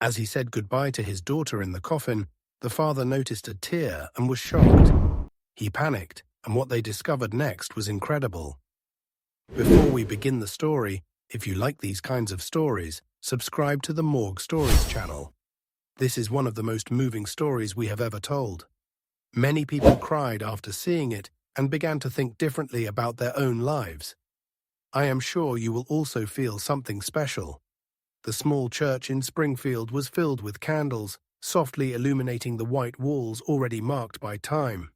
As he said goodbye to his daughter in the coffin, the father noticed a tear and was shocked. He panicked, and what they discovered next was incredible. Before we begin the story, if you like these kinds of stories, subscribe to the Morgue Stories channel. This is one of the most moving stories we have ever told. Many people cried after seeing it and began to think differently about their own lives. I am sure you will also feel something special. The small church in Springfield was filled with candles, softly illuminating the white walls already marked by time.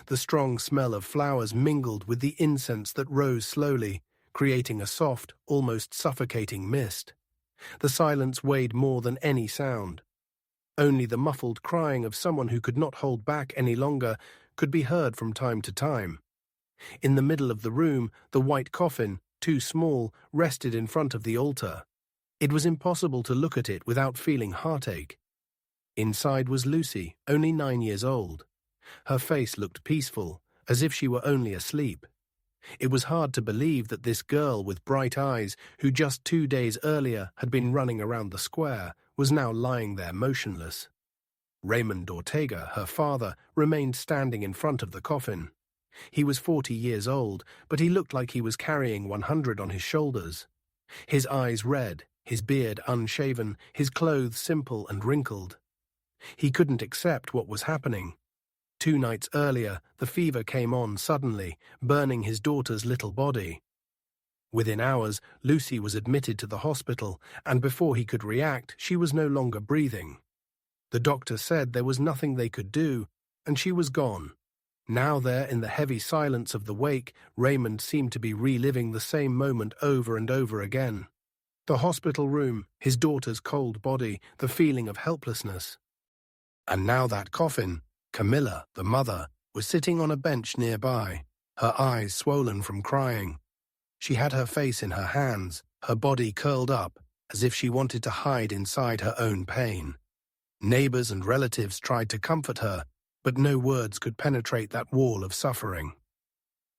The strong smell of flowers mingled with the incense that rose slowly, creating a soft, almost suffocating mist. The silence weighed more than any sound. Only the muffled crying of someone who could not hold back any longer could be heard from time to time. In the middle of the room, the white coffin, too small, rested in front of the altar. It was impossible to look at it without feeling heartache. Inside was Lucy, only 9 years old. Her face looked peaceful, as if she were only asleep. It was hard to believe that this girl with bright eyes, who just 2 days earlier had been running around the square, was now lying there motionless. Raymond Ortega, her father, remained standing in front of the coffin. He was 40 years old, but he looked like he was carrying 100 on his shoulders. His eyes red, his beard unshaven, his clothes simple and wrinkled. He couldn't accept what was happening. 2 nights earlier, the fever came on suddenly, burning his daughter's little body. Within hours, Lucy was admitted to the hospital, and before he could react, she was no longer breathing. The doctor said there was nothing they could do, and she was gone. Now there, in the heavy silence of the wake, Raymond seemed to be reliving the same moment over and over again. The hospital room, his daughter's cold body, the feeling of helplessness. And now that coffin. Camilla, the mother, was sitting on a bench nearby, her eyes swollen from crying. She had her face in her hands, her body curled up, as if she wanted to hide inside her own pain. Neighbors and relatives tried to comfort her, but no words could penetrate that wall of suffering.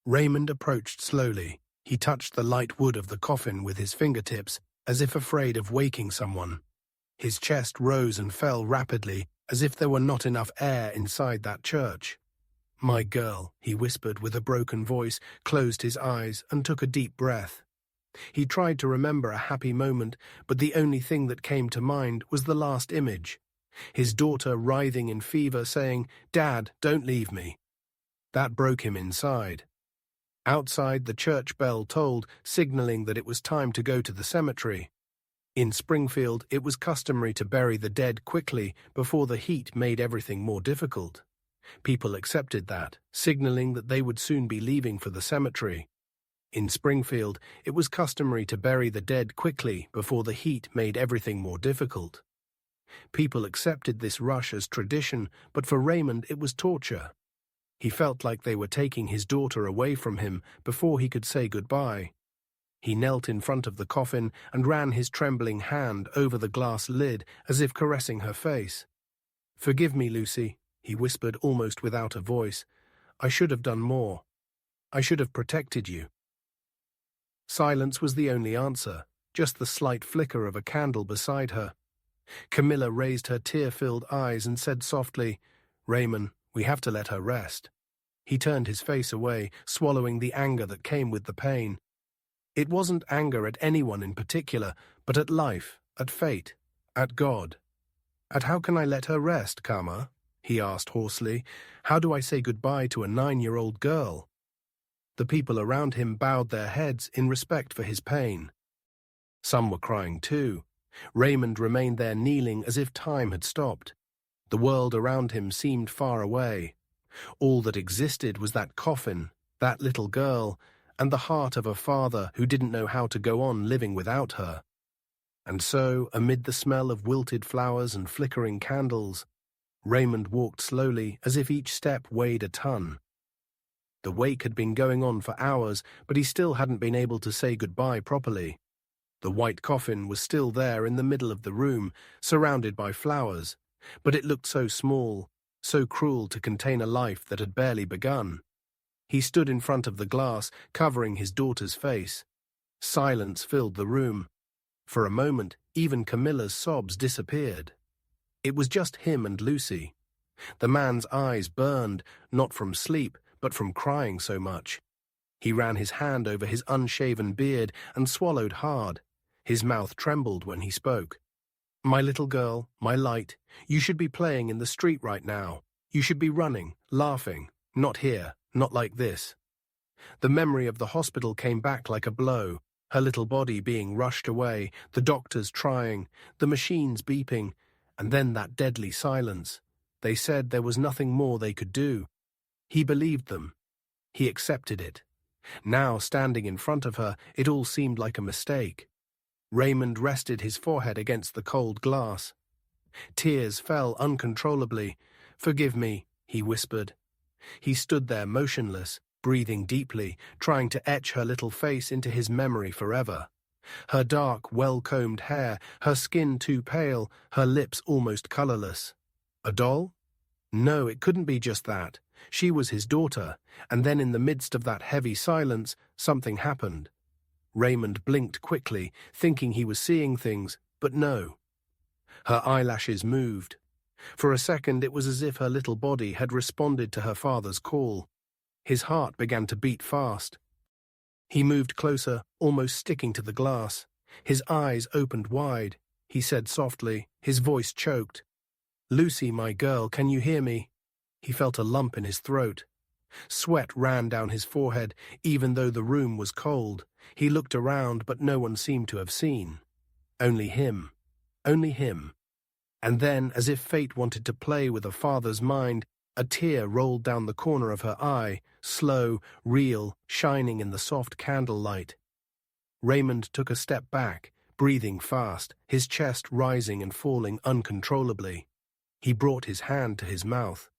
Raymond approached slowly. He touched the light wood of the coffin with his fingertips, as if afraid of waking someone. His chest rose and fell rapidly, as if there were not enough air inside that church. "My girl," he whispered with a broken voice, closed his eyes, and took a deep breath. He tried to remember a happy moment, but the only thing that came to mind was the last image. His daughter writhing in fever, saying, "Dad, don't leave me." That broke him inside. Outside, the church bell tolled, signaling that it was time to go to the cemetery. In Springfield, it was customary to bury the dead quickly before the heat made everything more difficult. People accepted that, signaling that they would soon be leaving for the cemetery. In Springfield, it was customary to bury the dead quickly before the heat made everything more difficult. People accepted this rush as tradition, but for Raymond it was torture. He felt like they were taking his daughter away from him before he could say goodbye. He knelt in front of the coffin and ran his trembling hand over the glass lid as if caressing her face. "Forgive me, Lucy," he whispered almost without a voice. "I should have done more. I should have protected you." Silence was the only answer, just the slight flicker of a candle beside her. Camilla raised her tear-filled eyes and said softly, "Raymond, we have to let her rest." He turned his face away, swallowing the anger that came with the pain. It wasn't anger at anyone in particular, but at life, at fate, at God. "At how can I let her rest, Karma?" he asked hoarsely. "How do I say goodbye to a 9-year-old girl?" The people around him bowed their heads in respect for his pain. Some were crying too. Raymond remained there kneeling as if time had stopped. The world around him seemed far away. All that existed was that coffin, that little girl, and the heart of a father who didn't know how to go on living without her. And so, amid the smell of wilted flowers and flickering candles, Raymond walked slowly as if each step weighed a ton. The wake had been going on for hours, but he still hadn't been able to say goodbye properly. The white coffin was still there in the middle of the room, surrounded by flowers, but it looked so small, so cruel to contain a life that had barely begun. He stood in front of the glass, covering his daughter's face. Silence filled the room. For a moment, Even Camilla's sobs disappeared. It was just him and Lucy. The man's eyes burned, not from sleep, but from crying so much. He ran his hand over his unshaven beard and swallowed hard. His mouth trembled when he spoke. "My little girl, my light, you should be playing in the street right now. You should be running, laughing, not here, not like this." The memory of the hospital came back like a blow, her little body being rushed away, the doctors trying, the machines beeping, and then that deadly silence. They said there was nothing more they could do. He believed them. He accepted it. Now, standing in front of her, it all seemed like a mistake. Raymond rested his forehead against the cold glass. Tears fell uncontrollably. "Forgive me," he whispered. He stood there motionless, breathing deeply, trying to etch her little face into his memory forever. Her dark, well-combed hair, her skin too pale, her lips almost colorless. A doll? No, it couldn't be just that. She was his daughter, and then in the midst of that heavy silence, something happened. Raymond blinked quickly, thinking he was seeing things, but no. Her eyelashes moved. For a second it was as if her little body had responded to her father's call. His heart began to beat fast. He moved closer, almost sticking to the glass. His eyes opened wide. He said softly, his voice choked, "Lucy, my girl, can you hear me?" He felt a lump in his throat. Sweat ran down his forehead, even though the room was cold. He looked around, but no one seemed to have seen. Only him. Only him. And then, as if fate wanted to play with a father's mind, a tear rolled down the corner of her eye, slow, real, shining in the soft candlelight. Raymond took a step back, breathing fast, his chest rising and falling uncontrollably. He brought his hand to his mouth.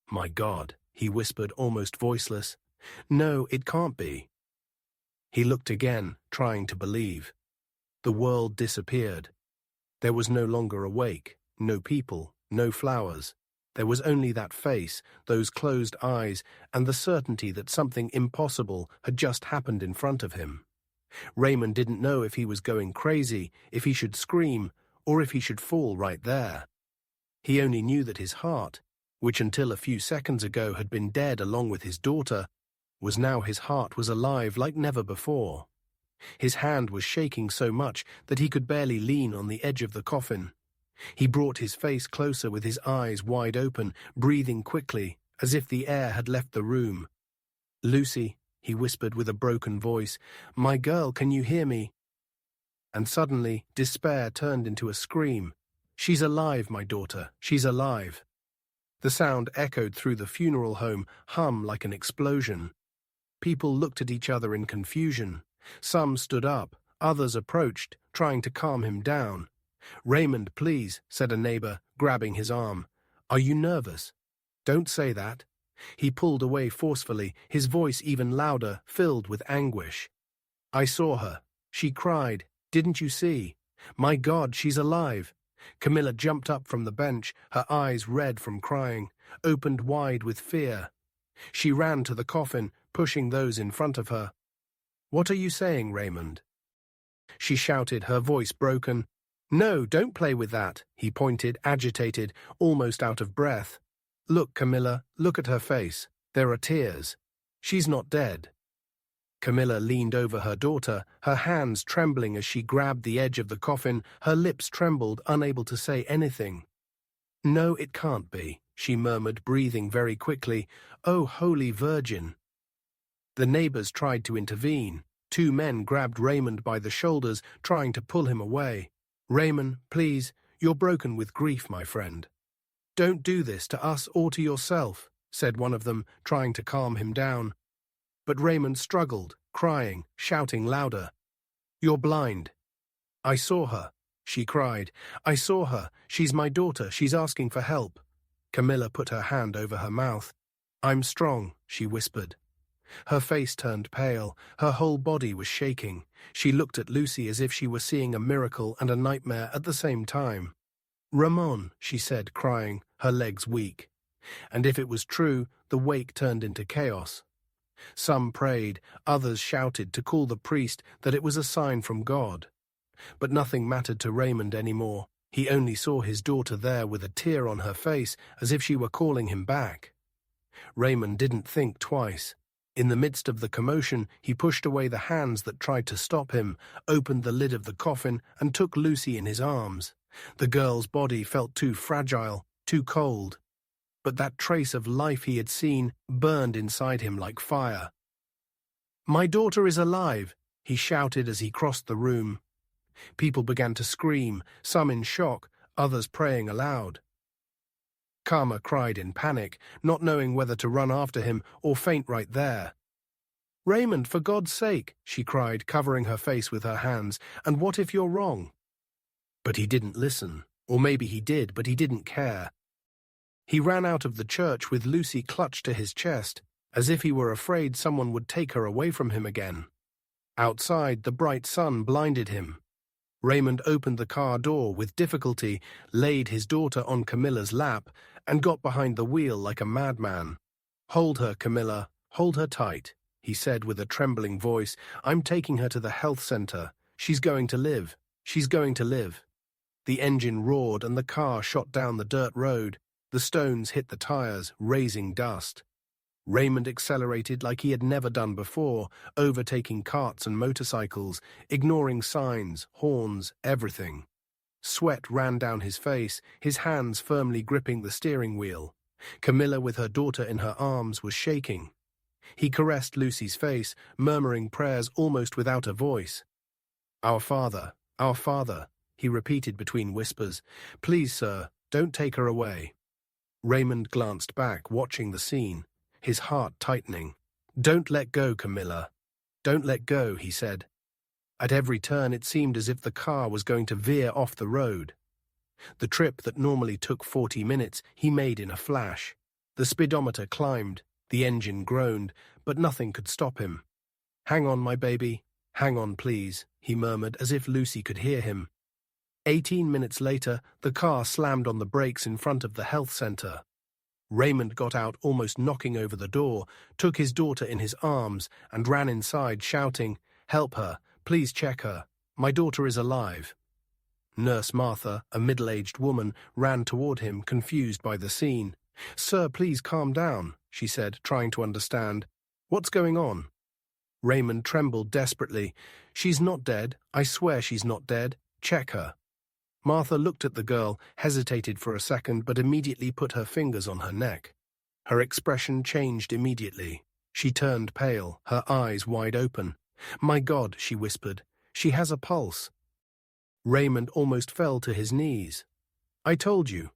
"My God," he whispered, almost voiceless. "No, it can't be." He looked again, trying to believe. The world disappeared. There was no longer a wake, no people, no flowers. There was only that face, those closed eyes, and the certainty that something impossible had just happened in front of him. Raymond didn't know if he was going crazy, if he should scream, or if he should fall right there. He only knew that his heart, which until a few seconds ago had been dead along with his daughter, was now his heart was alive like never before. His hand was shaking so much that he could barely lean on the edge of the coffin. He brought his face closer with his eyes wide open, breathing quickly, as if the air had left the room. "Lucy," he whispered with a broken voice, "my girl, can you hear me?" And suddenly, despair turned into a scream. "She's alive, my daughter, she's alive." The sound echoed through the funeral home, hum like an explosion. People looked at each other in confusion. Some stood up, others approached, trying to calm him down. "Raymond, please," said a neighbor, grabbing his arm. "Are you nervous?" "Don't say that." He pulled away forcefully, his voice even louder, filled with anguish. "I saw her. She cried. Didn't you see? My God, she's alive." Camilla jumped up from the bench, her eyes red from crying, opened wide with fear. She ran to the coffin, pushing those in front of her. "What are you saying, Raymond?" She shouted, her voice broken. "No, don't play with that," he pointed, agitated, almost out of breath. "Look, Camilla, look at her face. There are tears. She's not dead." Camilla leaned over her daughter, her hands trembling as she grabbed the edge of the coffin, her lips trembled, unable to say anything. "No, it can't be," she murmured, breathing very quickly. "Oh, Holy Virgin." The neighbors tried to intervene. Two men grabbed Raymond by the shoulders, trying to pull him away. "Raymond, please, you're broken with grief, my friend. Don't do this to us or to yourself," said one of them, trying to calm him down. But Raymond struggled, crying, shouting louder. "You're blind." "I saw her," she cried. "I saw her. She's my daughter. She's asking for help." Camilla put her hand over her mouth. "I'm strong," she whispered. Her face turned pale. Her whole body was shaking. She looked at Lucy as if she were seeing a miracle and a nightmare at the same time. "Ramon," she said, crying, her legs weak. And if it was true, the wake turned into chaos. Some prayed, others shouted to call the priest that it was a sign from God. But nothing mattered to Raymond anymore. He only saw his daughter there with a tear on her face, as if she were calling him back. Raymond didn't think twice. In the midst of the commotion, he pushed away the hands that tried to stop him, opened the lid of the coffin, and took Lucy in his arms. The girl's body felt too fragile, too cold. But that trace of life he had seen burned inside him like fire. "My daughter is alive," he shouted as he crossed the room. People began to scream, some in shock, others praying aloud. Karma cried in panic, not knowing whether to run after him or faint right there. "Raymond, for God's sake," she cried, covering her face with her hands, "and what if you're wrong?" But he didn't listen, or maybe he did, but he didn't care. He ran out of the church with Lucy clutched to his chest, as if he were afraid someone would take her away from him again. Outside, the bright sun blinded him. Raymond opened the car door with difficulty, laid his daughter on Camilla's lap, and got behind the wheel like a madman. "Hold her, Camilla, hold her tight," he said with a trembling voice. "I'm taking her to the health center. She's going to live. She's going to live." The engine roared and the car shot down the dirt road. The stones hit the tires, raising dust. Raymond accelerated like he had never done before, overtaking carts and motorcycles, ignoring signs, horns, everything. Sweat ran down his face, his hands firmly gripping the steering wheel. Camilla, with her daughter in her arms, was shaking. He caressed Lucy's face, murmuring prayers almost without a voice. Our Father, he repeated between whispers. "Please, sir, don't take her away." Raymond glanced back, watching the scene, his heart tightening. "Don't let go, Camilla. Don't let go," he said. At every turn it seemed as if the car was going to veer off the road. The trip that normally took 40 minutes he made in a flash. The speedometer climbed, the engine groaned, but nothing could stop him. "Hang on, my baby. Hang on, please," he murmured as if Lucy could hear him. 18 minutes later, the car slammed on the brakes in front of the health center. Raymond got out, almost knocking over the door, took his daughter in his arms, and ran inside, shouting, "Help her, please check her. My daughter is alive." Nurse Martha, a middle-aged woman, ran toward him, confused by the scene. "Sir, please calm down," she said, trying to understand. "What's going on?" Raymond trembled desperately. "She's not dead. I swear she's not dead. Check her." Martha looked at the girl, hesitated for a second, but immediately put her fingers on her neck. Her expression changed immediately. She turned pale, her eyes wide open. "My God," she whispered, "she has a pulse." Raymond almost fell to his knees. I told you.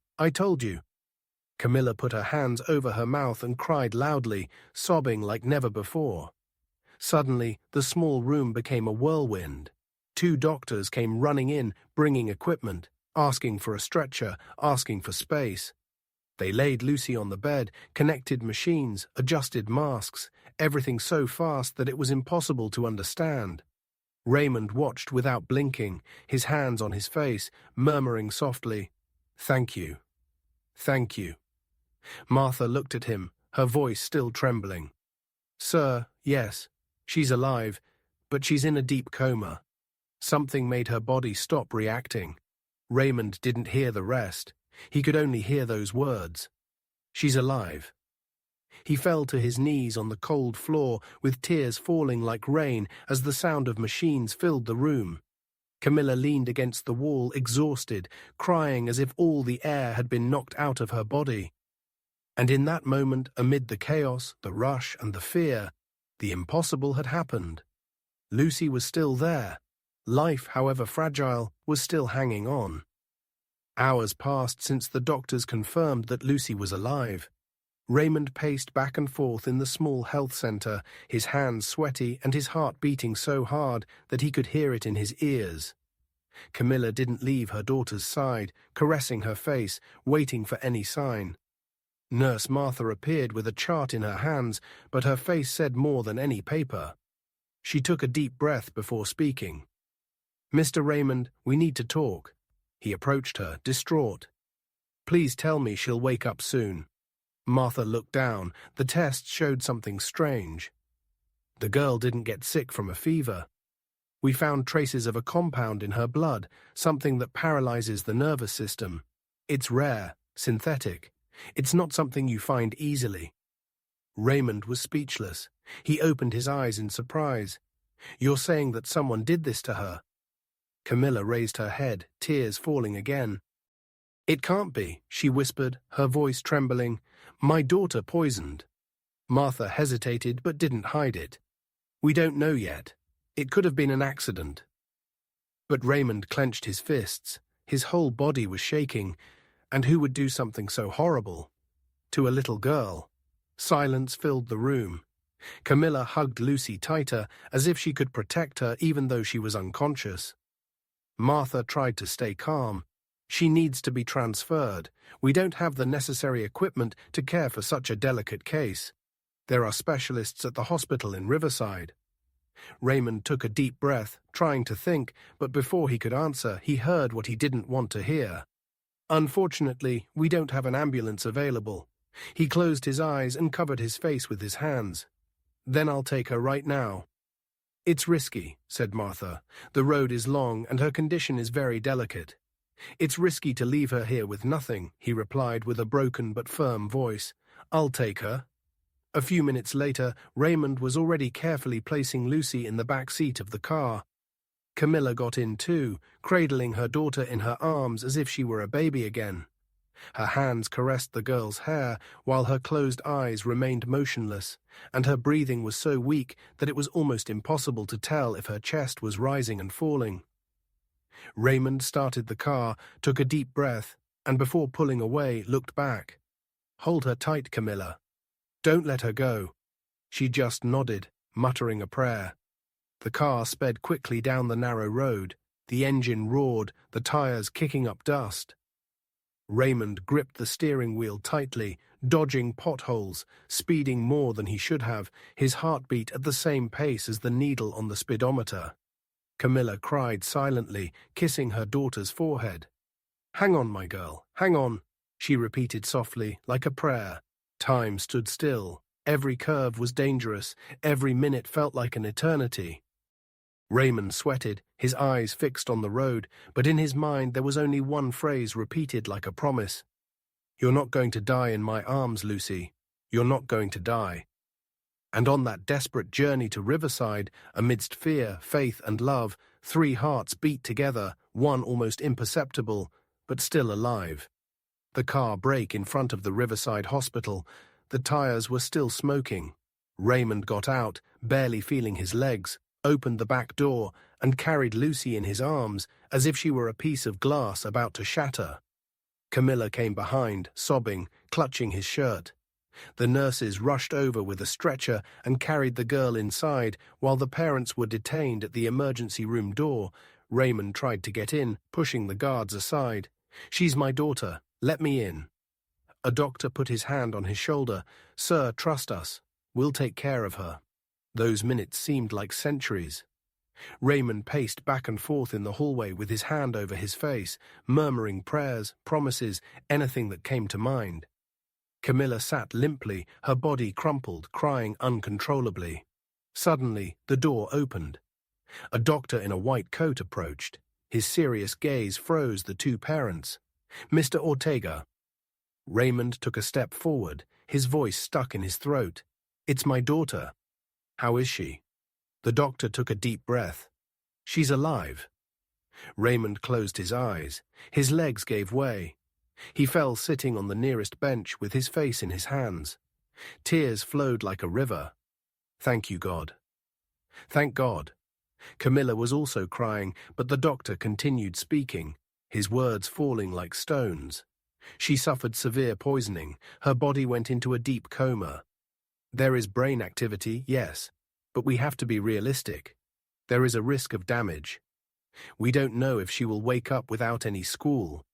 Camilla put her hands over her mouth and cried loudly, sobbing like never before. Suddenly, the small room became a whirlwind. 2 doctors came running in, bringing equipment, asking for a stretcher, asking for space. They laid Lucy on the bed, connected machines, adjusted masks, everything so fast that it was impossible to understand. Raymond watched without blinking, his hands on his face, murmuring softly, "Thank you. Thank you." Martha looked at him, her voice still trembling. "Sir, yes, she's alive, but she's in a deep coma. Something made her body stop reacting." Raymond didn't hear the rest. He could only hear those words. "She's alive." He fell to his knees on the cold floor, with tears falling like rain as the sound of machines filled the room. Camilla leaned against the wall, exhausted, crying as if all the air had been knocked out of her body. And in that moment, amid the chaos, the rush, and the fear, the impossible had happened. Lucy was still there. Life, however fragile, was still hanging on. Hours passed since the doctors confirmed that Lucy was alive. Raymond paced back and forth in the small health center, his hands sweaty and his heart beating so hard that he could hear it in his ears. Camilla didn't leave her daughter's side, caressing her face, waiting for any sign. Nurse Martha appeared with a chart in her hands, but her face said more than any paper. She took a deep breath before speaking. "Mr. Raymond, we need to talk." He approached her, distraught. "Please tell me she'll wake up soon." Martha looked down. The tests showed something strange. The girl didn't get sick from a fever. We found traces of a compound in her blood, something that paralyzes the nervous system. It's rare, synthetic. It's not something you find easily." Raymond was speechless. He opened his eyes in surprise. "You're saying that someone did this to her?" Camilla raised her head, tears falling again. "It can't be," she whispered, her voice trembling. "My daughter poisoned." Martha hesitated but didn't hide it. "We don't know yet. It could have been an accident." But Raymond clenched his fists. His whole body was shaking. And who would do something so horrible? To a little girl. Silence filled the room. Camilla hugged Lucy tighter, as if she could protect her even though she was unconscious. Martha tried to stay calm. "She needs to be transferred. We don't have the necessary equipment to care for such a delicate case. There are specialists at the hospital in Riverside." Raymond took a deep breath, trying to think, but before he could answer, he heard what he didn't want to hear. "Unfortunately, we don't have an ambulance available." He closed his eyes and covered his face with his hands. "Then I'll take her right now." "It's risky," said Martha. "The road is long and her condition is very delicate." "It's risky to leave her here with nothing," he replied with a broken but firm voice. "I'll take her." A few minutes later, Raymond was already carefully placing Lucy in the back seat of the car. Camilla got in too, cradling her daughter in her arms as if she were a baby again. Her hands caressed the girl's hair, while her closed eyes remained motionless, and her breathing was so weak that it was almost impossible to tell if her chest was rising and falling. Raymond started the car, took a deep breath, and before pulling away, looked back. "Hold her tight, Camilla. Don't let her go." She just nodded, muttering a prayer. The car sped quickly down the narrow road. The engine roared, the tires kicking up dust. Raymond gripped the steering wheel tightly, dodging potholes, speeding more than he should have, his heartbeat at the same pace as the needle on the speedometer. Camilla cried silently, kissing her daughter's forehead. "Hang on, my girl, hang on," she repeated softly, like a prayer. Time stood still. Every curve was dangerous. Every minute felt like an eternity. Raymond sweated, his eyes fixed on the road, but in his mind there was only one phrase repeated like a promise. "You're not going to die in my arms, Lucy. You're not going to die." And on that desperate journey to Riverside, amidst fear, faith, and love, three hearts beat together, one almost imperceptible, but still alive. The car braked in front of the Riverside Hospital. The tires were still smoking. Raymond got out, barely feeling his legs, opened the back door, and carried Lucy in his arms, as if she were a piece of glass about to shatter. Camilla came behind, sobbing, clutching his shirt. The nurses rushed over with a stretcher and carried the girl inside, while the parents were detained at the emergency room door. Raymond tried to get in, pushing the guards aside. "She's my daughter. Let me in." A doctor put his hand on his shoulder. "Sir, trust us. We'll take care of her." Those minutes seemed like centuries. Raymond paced back and forth in the hallway with his hand over his face, murmuring prayers, promises, anything that came to mind. Camilla sat limply, her body crumpled, crying uncontrollably. Suddenly, the door opened. A doctor in a white coat approached. His serious gaze froze the two parents. "Mr. Ortega." Raymond took a step forward, his voice stuck in his throat. "It's my daughter." "How is she?" The doctor took a deep breath. "She's alive." Raymond closed his eyes. His legs gave way. He fell sitting on the nearest bench with his face in his hands. Tears flowed like a river. "Thank you, God." "Thank God." Camilla was also crying, but the doctor continued speaking, his words falling like stones. She suffered severe poisoning. Her body went into a deep coma. There is brain activity, yes, but we have to be realistic. There is a risk of damage. We don't know if she will wake up without any school.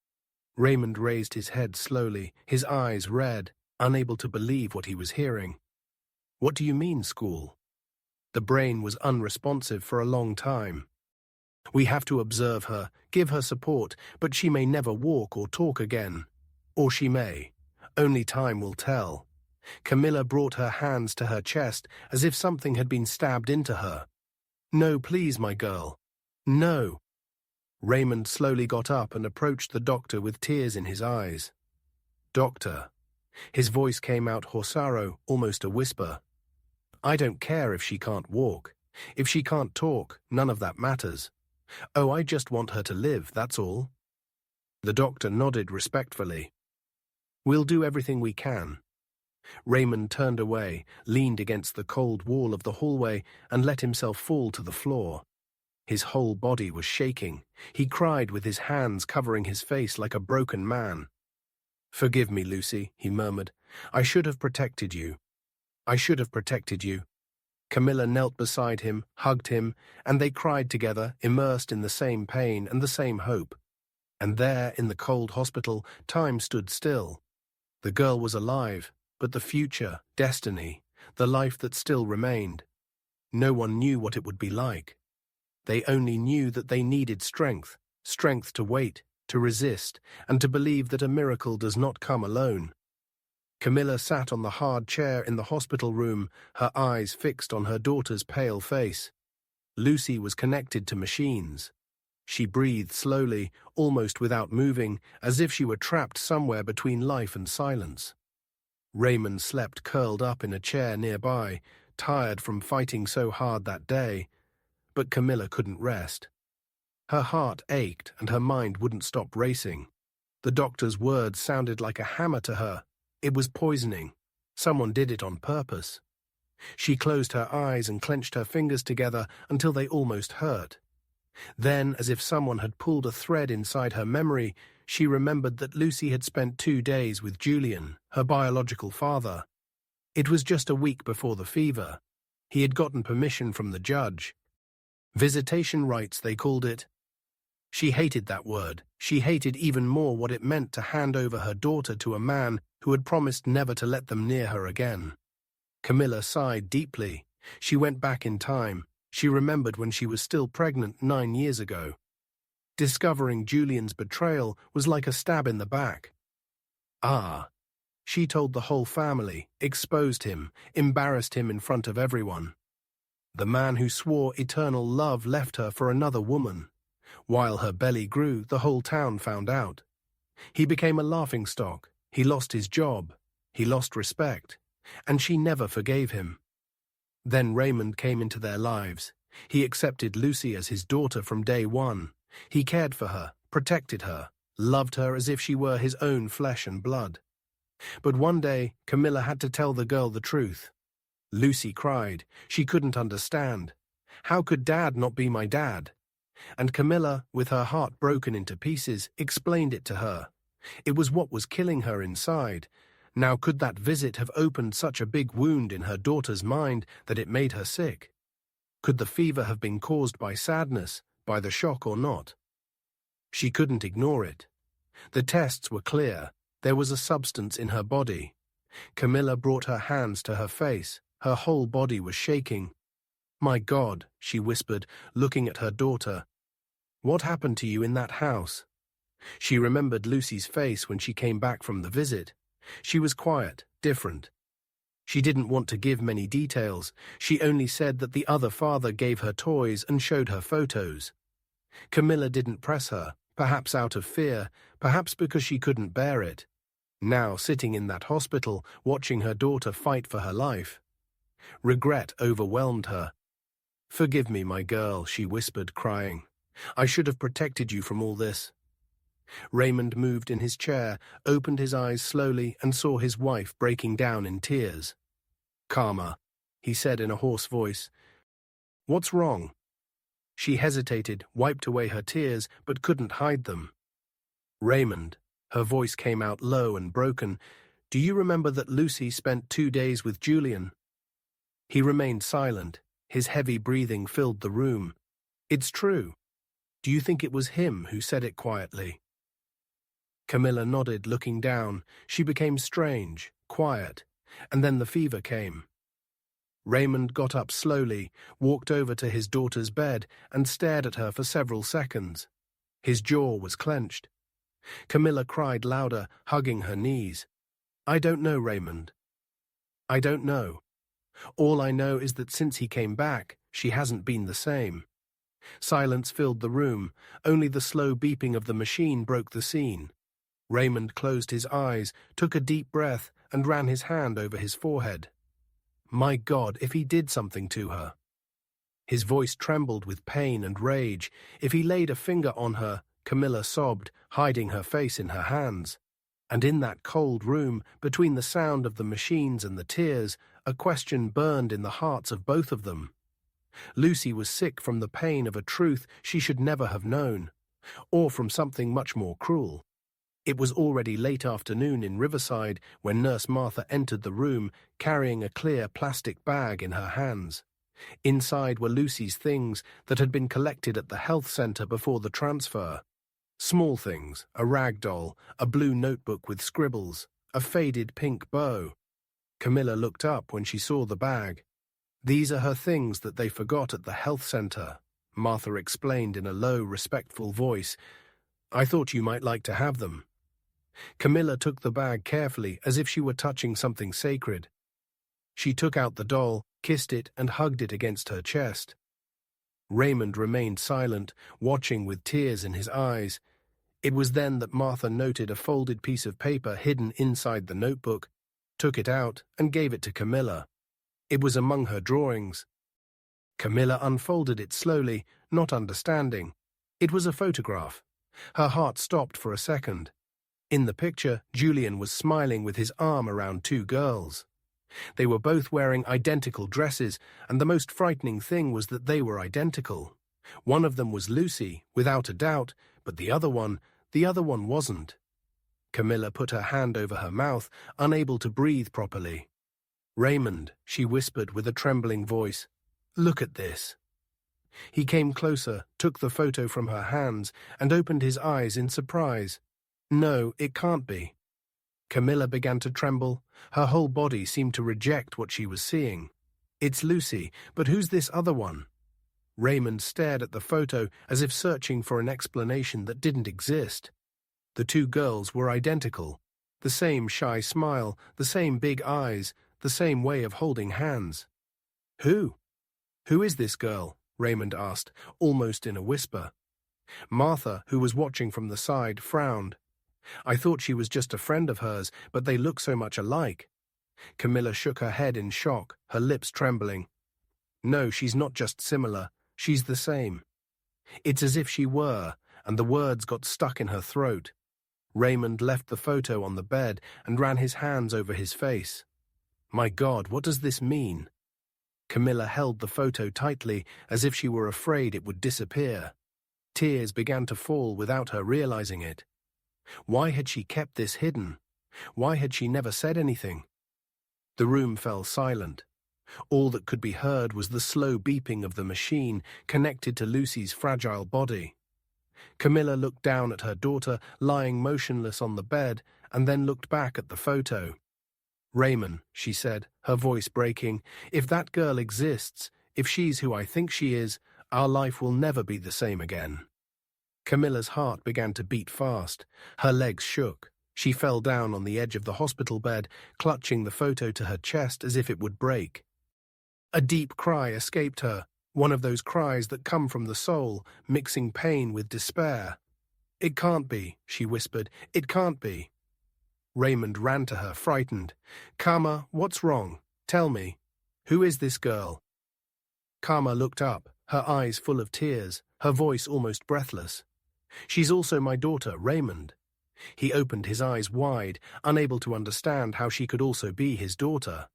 Raymond raised his head slowly, his eyes red, unable to believe what he was hearing. "What do you mean, school?" The brain was unresponsive for a long time. "We have to observe her, give her support, but she may never walk or talk again. Or she may. Only time will tell." Camilla brought her hands to her chest as if something had been stabbed into her. "No, please, my girl. No. Raymond slowly got up and approached the doctor with tears in his eyes. Doctor. His voice came out hoarse, almost a whisper. I don't care if she can't walk. If she can't talk, none of that matters. Oh, I just want her to live, that's all. The doctor nodded respectfully. We'll do everything we can. Raymond turned away, leaned against the cold wall of the hallway, and let himself fall to the floor. His whole body was shaking. He cried with his hands covering his face like a broken man. Forgive me, Lucy, he murmured. I should have protected you. I should have protected you. Camilla knelt beside him, hugged him, and they cried together, immersed in the same pain and the same hope. And there, in the cold hospital, time stood still. The girl was alive, but the future, destiny, the life that still remained. No one knew what it would be like. They only knew that they needed strength, strength to wait, to resist, and to believe that a miracle does not come alone. Camilla sat on the hard chair in the hospital room, her eyes fixed on her daughter's pale face. Lucy was connected to machines. She breathed slowly, almost without moving, as if she were trapped somewhere between life and silence. Raymond slept curled up in a chair nearby, tired from fighting so hard that day. But Camilla couldn't rest. Her heart ached and her mind wouldn't stop racing. The doctor's words sounded like a hammer to her. It was poisoning. Someone did it on purpose. She closed her eyes and clenched her fingers together until they almost hurt. Then, as if someone had pulled a thread inside her memory, she remembered that Lucy had spent 2 days with Julian, her biological father. It was just a week before the fever. He had gotten permission from the judge. Visitation rights, they called it. She hated that word. She hated even more what it meant to hand over her daughter to a man who had promised never to let them near her again. Camilla sighed deeply. She went back in time. She remembered when she was still pregnant 9 years ago. Discovering Julian's betrayal was like a stab in the back. She told the whole family, exposed him, embarrassed him in front of everyone. The man who swore eternal love left her for another woman. While her belly grew, the whole town found out. He became a laughingstock. He lost his job. He lost respect. And she never forgave him. Then Raymond came into their lives. He accepted Lucy as his daughter from day one. He cared for her, protected her, loved her as if she were his own flesh and blood. But one day, Camilla had to tell the girl the truth. Lucy cried. She couldn't understand. How could Dad not be my dad? And Camilla, with her heart broken into pieces, explained it to her. It was what was killing her inside. Now could that visit have opened such a big wound in her daughter's mind that it made her sick? Could the fever have been caused by sadness, by the shock or not? She couldn't ignore it. The tests were clear. There was a substance in her body. Camilla brought her hands to her face. Her whole body was shaking. My God, she whispered, looking at her daughter. What happened to you in that house? She remembered Lucy's face when she came back from the visit. She was quiet, different. She didn't want to give many details. She only said that the other father gave her toys and showed her photos. Camilla didn't press her, perhaps out of fear, perhaps because she couldn't bear it. Now, sitting in that hospital, watching her daughter fight for her life. Regret overwhelmed her. Forgive me, my girl, she whispered, crying. I should have protected you from all this. Raymond moved in his chair, opened his eyes slowly, and saw his wife breaking down in tears. Calmer, he said in a hoarse voice. What's wrong? She hesitated, wiped away her tears, but couldn't hide them. Raymond, her voice came out low and broken, do you remember that Lucy spent 2 days with Julian? He remained silent. His heavy breathing filled the room. It's true. Do you think it was him who said it quietly? Camilla nodded, looking down. She became strange, quiet, and then the fever came. Raymond got up slowly, walked over to his daughter's bed, and stared at her for several seconds. His jaw was clenched. Camilla cried louder, hugging her knees. I don't know, Raymond. I don't know. All I know is that since he came back, she hasn't been the same. Silence filled the room. Only the slow beeping of the machine broke the scene. Raymond closed his eyes, took a deep breath, and ran his hand over his forehead. My God, if he did something to her. His voice trembled with pain and rage. If he laid a finger on her, Camilla sobbed, hiding her face in her hands. And in that cold room, between the sound of the machines and the tears, a question burned in the hearts of both of them. Lucy was sick from the pain of a truth she should never have known, or from something much more cruel. It was already late afternoon in Riverside when Nurse Martha entered the room, carrying a clear plastic bag in her hands. Inside were Lucy's things that had been collected at the health center before the transfer. Small things, a rag doll, a blue notebook with scribbles, a faded pink bow. Camilla looked up when she saw the bag. These are her things that they forgot at the health center, Martha explained in a low, respectful voice. I thought you might like to have them. Camilla took the bag carefully, as if she were touching something sacred. She took out the doll, kissed it, and hugged it against her chest. Raymond remained silent, watching with tears in his eyes. It was then that Martha noted a folded piece of paper hidden inside the notebook, took it out, and gave it to Camilla. It was among her drawings. Camilla unfolded it slowly, not understanding. It was a photograph. Her heart stopped for a second. In the picture, Julian was smiling with his arm around two girls. They were both wearing identical dresses, and the most frightening thing was that they were identical. One of them was Lucy, without a doubt, but the other one wasn't. Camilla put her hand over her mouth, unable to breathe properly. Raymond, she whispered with a trembling voice, look at this. He came closer, took the photo from her hands, and opened his eyes in surprise. No, it can't be. Camilla began to tremble. Her whole body seemed to reject what she was seeing. It's Lucy, but who's this other one? Raymond stared at the photo as if searching for an explanation that didn't exist. The two girls were identical. The same shy smile, the same big eyes, the same way of holding hands. Who? Who is this girl? Raymond asked, almost in a whisper. Martha, who was watching from the side, frowned. I thought she was just a friend of hers, but they look so much alike. Camilla shook her head in shock, her lips trembling. No, she's not just similar, she's the same. It's as if she were, and the words got stuck in her throat. Raymond left the photo on the bed and ran his hands over his face. My God, what does this mean? Camilla held the photo tightly, as if she were afraid it would disappear. Tears began to fall without her realizing it. Why had she kept this hidden? Why had she never said anything? The room fell silent. All that could be heard was the slow beeping of the machine connected to Lucy's fragile body. Camilla looked down at her daughter lying motionless on the bed and then looked back at the photo. Raymond, she said, her voice breaking, if that girl exists, if she's who I think she is, our life will never be the same again. Camilla's heart began to beat fast. Her legs shook. She fell down on the edge of the hospital bed, clutching the photo to her chest as if it would break. A deep cry escaped her, one of those cries that come from the soul, mixing pain with despair. It can't be, she whispered. It can't be. Raymond ran to her, frightened. Karma, what's wrong? Tell me. Who is this girl? Karma looked up, her eyes full of tears, her voice almost breathless. She's also my daughter, Raymond. He opened his eyes wide, unable to understand how she could also be his daughter.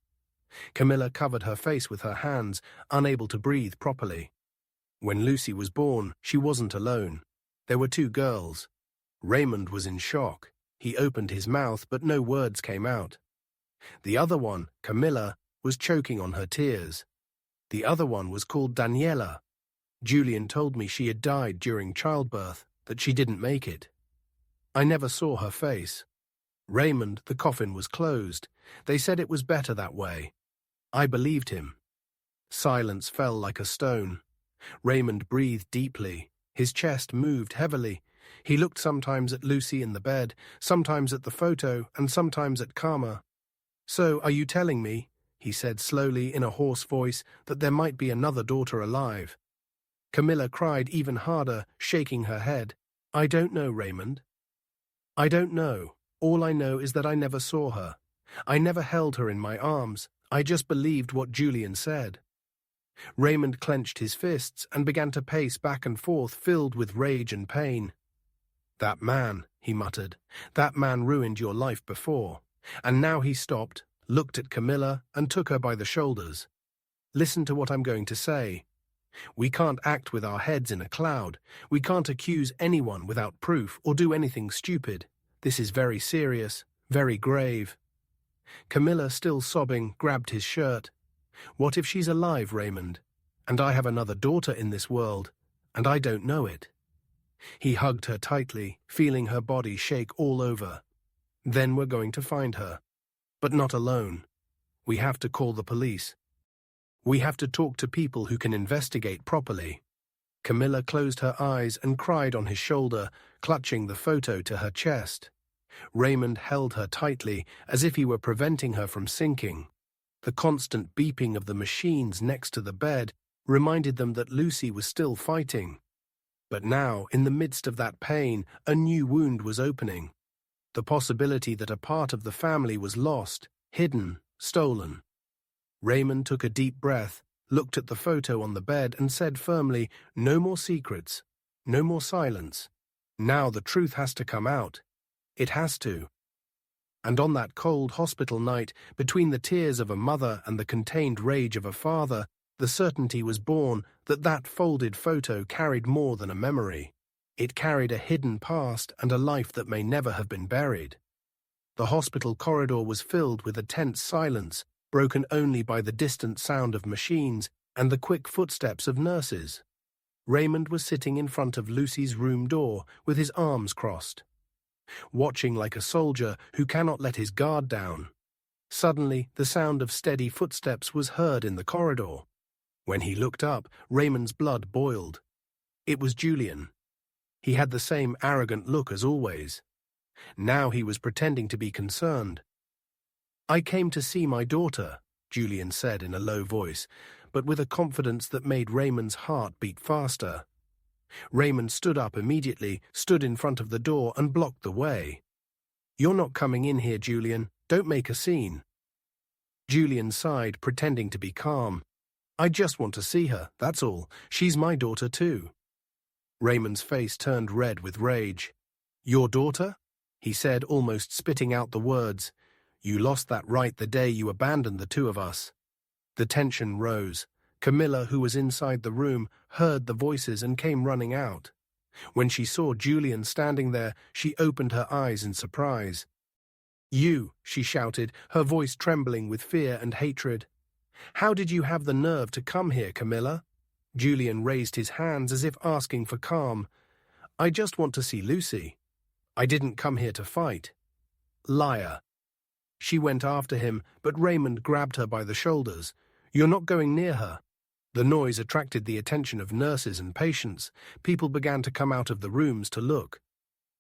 Camilla covered her face with her hands, unable to breathe properly. When Lucy was born, she wasn't alone. There were two girls. Raymond was in shock. He opened his mouth, but no words came out. The other one, Camilla, was choking on her tears. The other one was called Daniela. Julian told me she had died during childbirth, that she didn't make it. I never saw her face. Raymond, the coffin was closed. They said it was better that way. I believed him. Silence fell like a stone. Raymond breathed deeply. His chest moved heavily. He looked sometimes at Lucy in the bed, sometimes at the photo, and sometimes at Karma. So, are you telling me, he said slowly in a hoarse voice, that there might be another daughter alive? Camilla cried even harder, shaking her head. I don't know, Raymond. I don't know. All I know is that I never saw her. I never held her in my arms. I just believed what Julian said. Raymond clenched his fists and began to pace back and forth, filled with rage and pain. That man, he muttered, that man ruined your life before. And now he stopped, looked at Camilla, and took her by the shoulders. Listen to what I'm going to say. We can't act with our heads in a cloud. We can't accuse anyone without proof or do anything stupid. This is very serious, very grave. Camilla, still sobbing, grabbed his shirt. What if she's alive, Raymond? And I have another daughter in this world, and I don't know it. He hugged her tightly, feeling her body shake all over. Then we're going to find her. But not alone. We have to call the police. We have to talk to people who can investigate properly. Camilla closed her eyes and cried on his shoulder, clutching the photo to her chest. Raymond held her tightly, as if he were preventing her from sinking. The constant beeping of the machines next to the bed reminded them that Lucy was still fighting. But now, in the midst of that pain, a new wound was opening. The possibility that a part of the family was lost, hidden, stolen. Raymond took a deep breath, looked at the photo on the bed and said firmly, "No more secrets, no more silence. Now the truth has to come out. It has to." And on that cold hospital night, between the tears of a mother and the contained rage of a father, the certainty was born that that folded photo carried more than a memory. It carried a hidden past and a life that may never have been buried. The hospital corridor was filled with a tense silence, broken only by the distant sound of machines and the quick footsteps of nurses. Raymond was sitting in front of Lucy's room door with his arms crossed, watching like a soldier who cannot let his guard down. Suddenly, the sound of steady footsteps was heard in the corridor. When he looked up, Raymond's blood boiled. It was Julian. He had the same arrogant look as always. Now he was pretending to be concerned. "I came to see my daughter," Julian said in a low voice, but with a confidence that made Raymond's heart beat faster. Raymond stood up immediately, stood in front of the door and blocked the way. "You're not coming in here, Julian. Don't make a scene." Julian sighed, pretending to be calm. "I just want to see her, that's all. She's my daughter too." Raymond's face turned red with rage. "Your daughter?" he said, almost spitting out the words. "You lost that right the day you abandoned the two of us." The tension rose. Camilla, who was inside the room, heard the voices and came running out. When she saw Julian standing there, she opened her eyes in surprise. "You," she shouted, her voice trembling with fear and hatred. "How did you have the nerve to come here, Camilla?" Julian raised his hands as if asking for calm. "I just want to see Lucy. I didn't come here to fight." "Liar." She went after him, but Raymond grabbed her by the shoulders. "You're not going near her." The noise attracted the attention of nurses and patients. People began to come out of the rooms to look.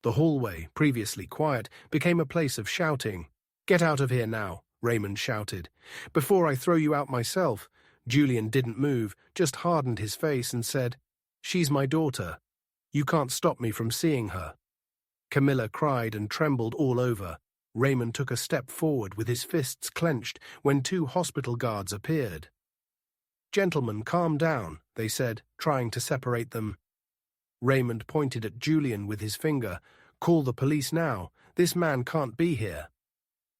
The hallway, previously quiet, became a place of shouting. "Get out of here now," Raymond shouted. "Before I throw you out myself." Julian didn't move, just hardened his face and said, "She's my daughter. You can't stop me from seeing her." Camilla cried and trembled all over. Raymond took a step forward with his fists clenched when two hospital guards appeared. "Gentlemen, calm down," they said, trying to separate them. Raymond pointed at Julian with his finger. "Call the police now. This man can't be here."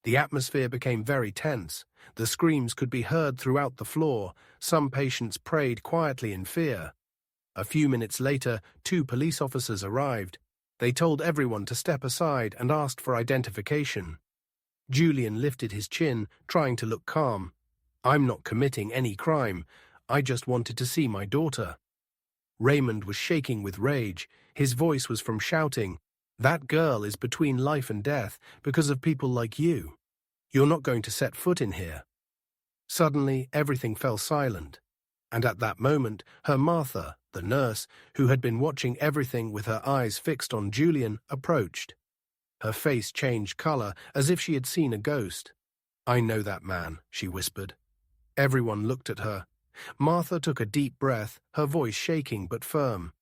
The atmosphere became very tense. The screams could be heard throughout the floor. Some patients prayed quietly in fear. A few minutes later, two police officers arrived. They told everyone to step aside and asked for identification. Julian lifted his chin, trying to look calm. "I'm not committing any crime. I just wanted to see my daughter." Raymond was shaking with rage. His voice was from shouting, "That girl is between life and death because of people like you. You're not going to set foot in here." Suddenly, everything fell silent. And at that moment, her Martha, the nurse, who had been watching everything with her eyes fixed on Julian, approached. Her face changed color as if she had seen a ghost. "I know that man," she whispered. Everyone looked at her. Martha took a deep breath, her voice shaking but firm.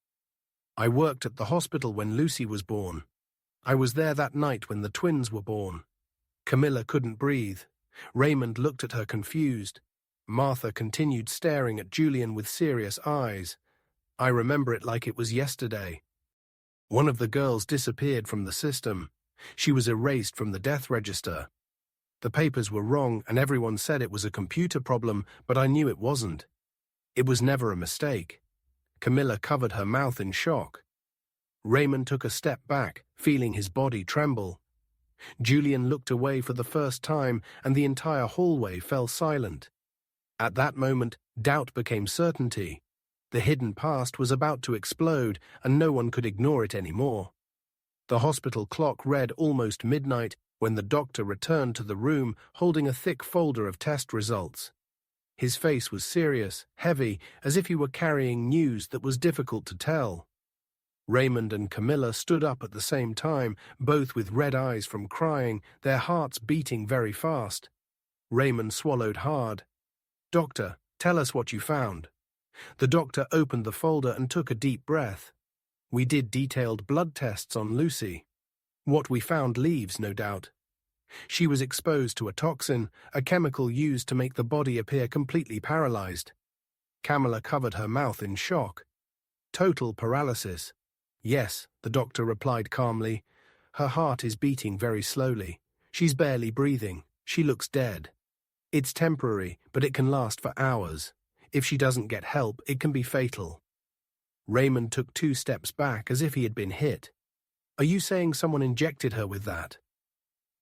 "I worked at the hospital when Lucy was born. I was there that night when the twins were born." Camilla couldn't breathe. Raymond looked at her confused. Martha continued staring at Julian with serious eyes. "I remember it like it was yesterday. One of the girls disappeared from the system. She was erased from the death register. The papers were wrong and everyone said it was a computer problem, but I knew it wasn't. It was never a mistake." Camilla covered her mouth in shock. Raymond took a step back, feeling his body tremble. Julian looked away for the first time and the entire hallway fell silent. At that moment, doubt became certainty. The hidden past was about to explode and no one could ignore it anymore. The hospital clock read almost midnight when the doctor returned to the room holding a thick folder of test results. His face was serious, heavy, as if he were carrying news that was difficult to tell. Raymond and Camilla stood up at the same time, both with red eyes from crying, their hearts beating very fast. Raymond swallowed hard. "Doctor, tell us what you found." The doctor opened the folder and took a deep breath. "We did detailed blood tests on Lucy. What we found leaves, no doubt. She was exposed to a toxin, a chemical used to make the body appear completely paralyzed." Camilla covered her mouth in shock. "Total paralysis." "Yes," the doctor replied calmly. "Her heart is beating very slowly. She's barely breathing. She looks dead. It's temporary, but it can last for hours. If she doesn't get help, it can be fatal." Raymond took 2 steps back as if he had been hit. "Are you saying someone injected her with that?"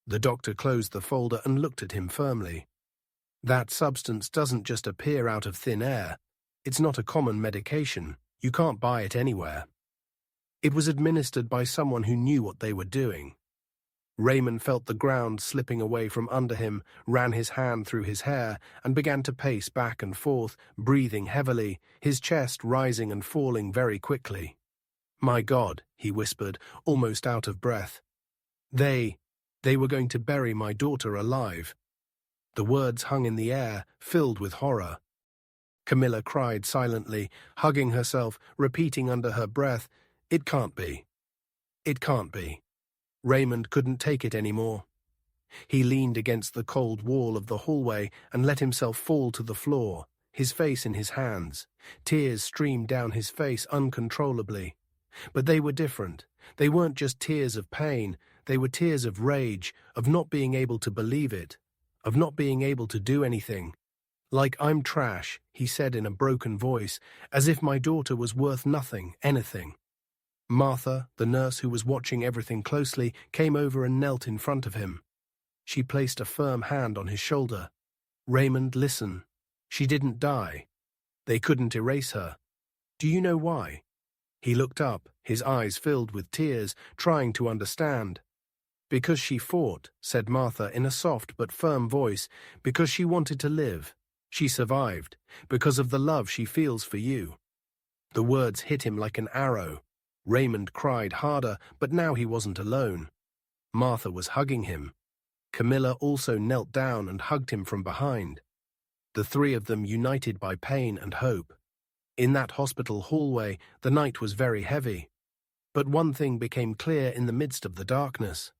The doctor closed the folder and looked at him firmly. "That substance doesn't just appear out of thin air. It's not a common medication. You can't buy it anywhere. It was administered by someone who knew what they were doing." Raymond felt the ground slipping away from under him, ran his hand through his hair, and began to pace back and forth, breathing heavily, his chest rising and falling very quickly. "My God," he whispered, almost out of breath. They were going to bury my daughter alive." The words hung in the air, filled with horror. Camilla cried silently, hugging herself, repeating under her breath, "It can't be. It can't be." Raymond couldn't take it anymore. He leaned against the cold wall of the hallway and let himself fall to the floor, his face in his hands. Tears streamed down his face uncontrollably. But they were different. They weren't just tears of pain, they were tears of rage, of not being able to believe it, of not being able to do anything. "Like I'm trash," he said in a broken voice, "as if my daughter was worth nothing, anything." Martha, the nurse who was watching everything closely, came over and knelt in front of him. She placed a firm hand on his shoulder. "Raymond, listen. She didn't die. They couldn't erase her. Do you know why?" He looked up, his eyes filled with tears, trying to understand. "Because she fought," said Martha in a soft but firm voice, "because she wanted to live. She survived, because of the love she feels for you." The words hit him like an arrow. Raymond cried harder, but now he wasn't alone. Martha was hugging him. Camilla also knelt down and hugged him from behind. The 3 of them united by pain and hope. In that hospital hallway, the night was very heavy. But one thing became clear in the midst of the darkness.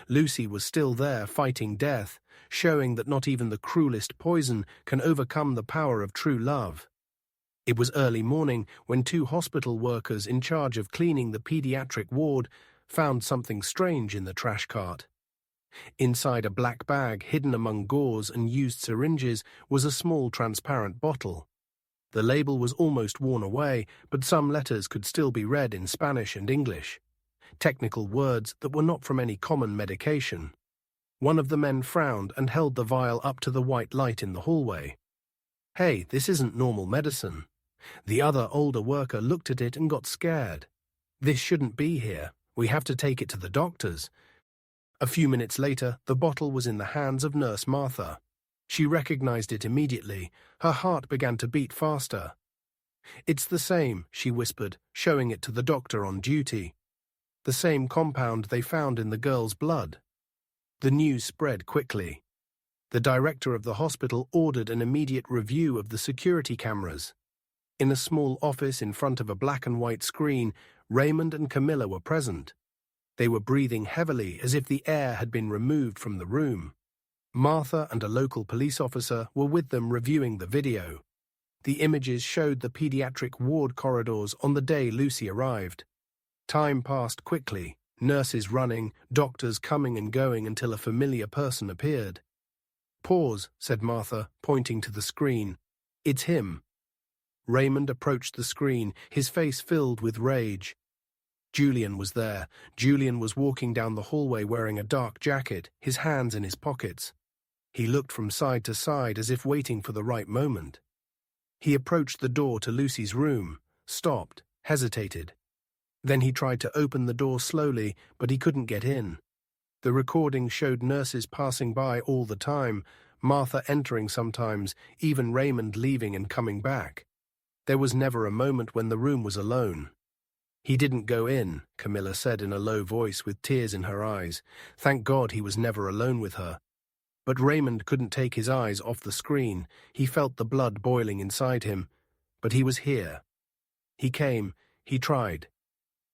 Lucy was still there fighting death, showing that not even the cruelest poison can overcome the power of true love. It was early morning when 2 hospital workers in charge of cleaning the pediatric ward found something strange in the trash cart. Inside a black bag hidden among gauze and used syringes was a small transparent bottle. The label was almost worn away, but some letters could still be read in Spanish and English, technical words that were not from any common medication. One of the men frowned and held the vial up to the white light in the hallway. "Hey, this isn't normal medicine." The other older worker looked at it and got scared. "This shouldn't be here. We have to take it to the doctors." A few minutes later, the bottle was in the hands of Nurse Martha. She recognized it immediately. Her heart began to beat faster. "It's the same," she whispered, showing it to the doctor on duty. "The same compound they found in the girl's blood." The news spread quickly. The director of the hospital ordered an immediate review of the security cameras. In a small office in front of a black and white screen, Raymond and Camilla were present. They were breathing heavily as if the air had been removed from the room. Martha and a local police officer were with them reviewing the video. The images showed the pediatric ward corridors on the day Lucy arrived. Time passed quickly, nurses running, doctors coming and going until a familiar person appeared. "Pause," said Martha, pointing to the screen. "It's him." Raymond approached the screen, his face filled with rage. Julian was there. Julian was walking down the hallway wearing a dark jacket, his hands in his pockets. He looked from side to side as if waiting for the right moment. He approached the door to Lucy's room, stopped, hesitated. Then he tried to open the door slowly, but he couldn't get in. The recording showed nurses passing by all the time, Martha entering sometimes, even Raymond leaving and coming back. There was never a moment when the room was alone. "He didn't go in," Camilla said in a low voice with tears in her eyes. Thank God he was never alone with her. But Raymond couldn't take his eyes off the screen. He felt the blood boiling inside him. But he was here. He came. He tried.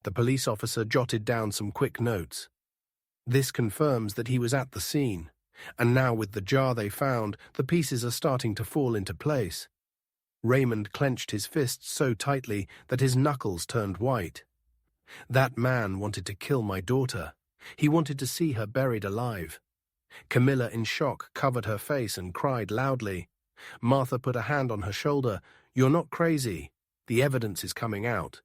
The police officer jotted down some quick notes. This confirms that he was at the scene. And now with the jar they found, the pieces are starting to fall into place. Raymond clenched his fists so tightly that his knuckles turned white. That man wanted to kill my daughter. He wanted to see her buried alive. Camilla, in shock, covered her face and cried loudly. Martha put a hand on her shoulder. "You're not crazy. The evidence is coming out."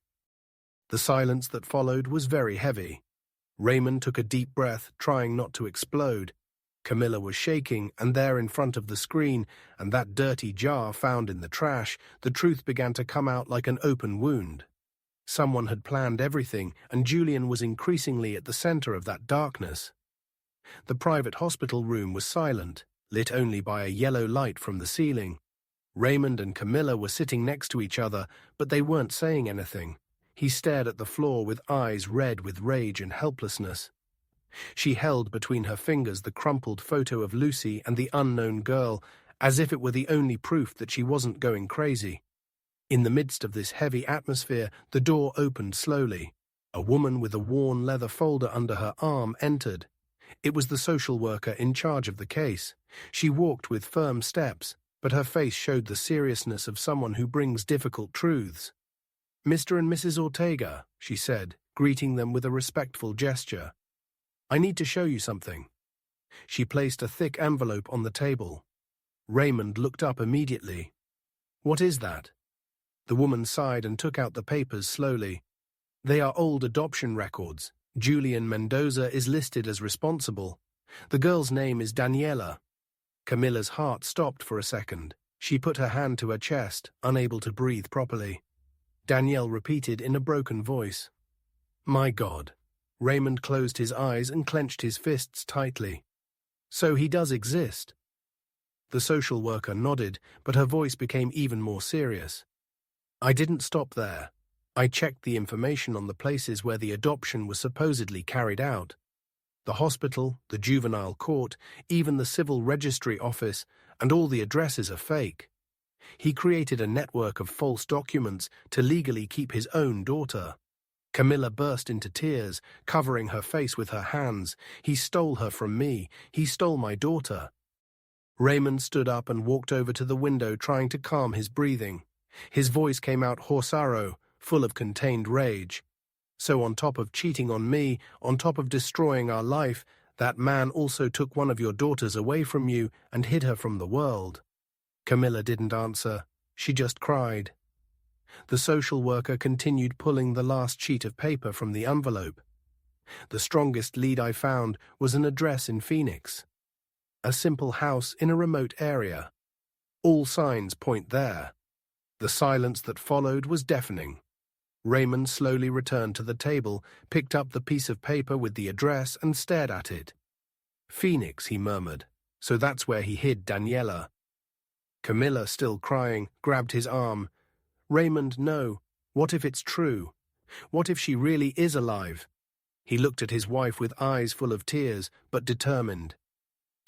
The silence that followed was very heavy. Raymond took a deep breath, trying not to explode. Camilla was shaking, and there in front of the screen, and that dirty jar found in the trash, the truth began to come out like an open wound. Someone had planned everything, and Julian was increasingly at the center of that darkness. The private hospital room was silent, lit only by a yellow light from the ceiling. Raymond and Camilla were sitting next to each other, but they weren't saying anything. He stared at the floor with eyes red with rage and helplessness. She held between her fingers the crumpled photo of Lucy and the unknown girl, as if it were the only proof that she wasn't going crazy. In the midst of this heavy atmosphere, the door opened slowly. A woman with a worn leather folder under her arm entered. It was the social worker in charge of the case. She walked with firm steps, but her face showed the seriousness of someone who brings difficult truths. "Mr. and Mrs. Ortega," she said, greeting them with a respectful gesture. "I need to show you something." She placed a thick envelope on the table. Raymond looked up immediately. "What is that?" The woman sighed and took out the papers slowly. "They are old adoption records. Julian Mendoza is listed as responsible. The girl's name is Daniela." Camilla's heart stopped for a second. She put her hand to her chest, unable to breathe properly. Danielle repeated in a broken voice. "My God." Raymond closed his eyes and clenched his fists tightly. "So he does exist." The social worker nodded, but her voice became even more serious. "I didn't stop there. I checked the information on the places where the adoption was supposedly carried out. The hospital, the juvenile court, even the civil registry office, and all the addresses are fake. He created a network of false documents to legally keep his own daughter." Camilla burst into tears, covering her face with her hands. "He stole her from me. He stole my daughter." Raymond stood up and walked over to the window, trying to calm his breathing. His voice came out horsaro, full of contained rage. "So on top of cheating on me, on top of destroying our life, that man also took one of your daughters away from you and hid her from the world." Camilla didn't answer. She just cried. The social worker continued pulling the last sheet of paper from the envelope. "The strongest lead I found was an address in Phoenix. A simple house in a remote area. All signs point there." The silence that followed was deafening. Raymond slowly returned to the table, picked up the piece of paper with the address and stared at it. "Phoenix," he murmured. "So that's where he hid Daniela." Camilla, still crying, grabbed his arm. "Raymond, no. What if it's true? What if she really is alive?" He looked at his wife with eyes full of tears, but determined.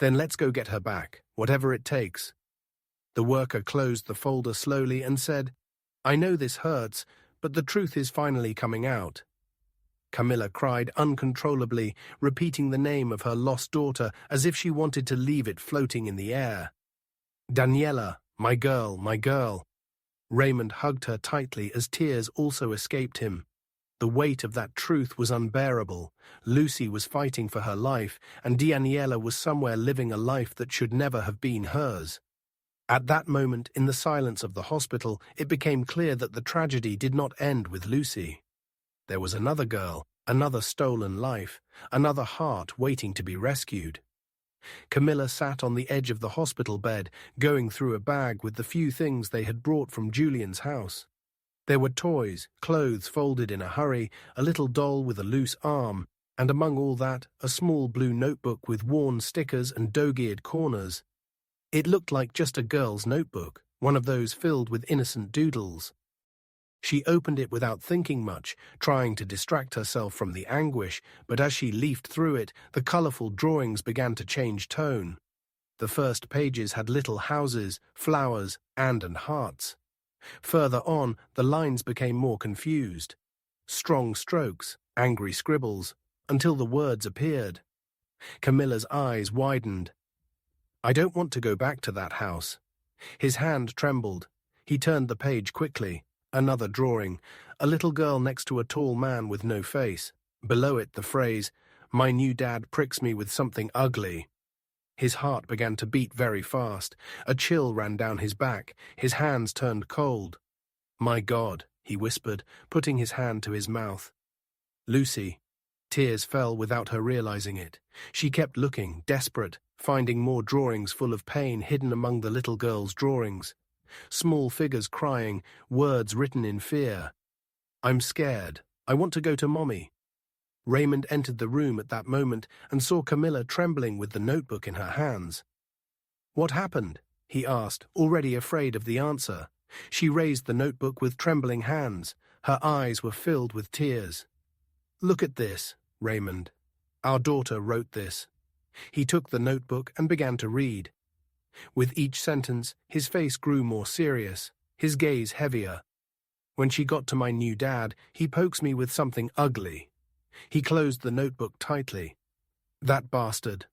Then let's go get her back, whatever it takes. The worker closed the folder slowly and said, I know this hurts, but the truth is finally coming out. Camilla cried uncontrollably, repeating the name of her lost daughter as if she wanted to leave it floating in the air. Daniela, my girl, my girl. Raymond hugged her tightly as tears also escaped him. The weight of that truth was unbearable. Lucy was fighting for her life, and Daniela was somewhere living a life that should never have been hers. At that moment, in the silence of the hospital, it became clear that the tragedy did not end with Lucy. There was another girl, another stolen life, another heart waiting to be rescued. Camilla sat on the edge of the hospital bed, going through a bag with the few things they had brought from Julian's house. There were toys, clothes folded in a hurry, a little doll with a loose arm, and among all that, a small blue notebook with worn stickers and dog-eared corners. It looked like just a girl's notebook, one of those filled with innocent doodles. She opened it without thinking much, trying to distract herself from the anguish, but as she leafed through it, the colorful drawings began to change tone. The first pages had little houses, flowers, and hearts. Further on, the lines became more confused. Strong strokes, angry scribbles, until the words appeared. Camilla's eyes widened. I don't want to go back to that house. His hand trembled. He turned the page quickly. Another drawing, a little girl next to a tall man with no face. Below it the phrase, my new dad pricks me with something ugly. His heart began to beat very fast. A chill ran down his back. His hands turned cold. My God, he whispered, putting his hand to his mouth. Lucy. Tears fell without her realizing it. She kept looking, desperate, finding more drawings full of pain hidden among the little girl's drawings. Small figures crying, words written in fear. I'm scared. I want to go to Mommy. Raymond entered the room at that moment and saw Camilla trembling with the notebook in her hands. What happened? He asked, already afraid of the answer. She raised the notebook with trembling hands. Her eyes were filled with tears. Look at this, Raymond. Our daughter wrote this. He took the notebook and began to read. With each sentence, his face grew more serious, his gaze heavier. When she got to my new dad, he pokes me with something ugly. He closed the notebook tightly. That bastard.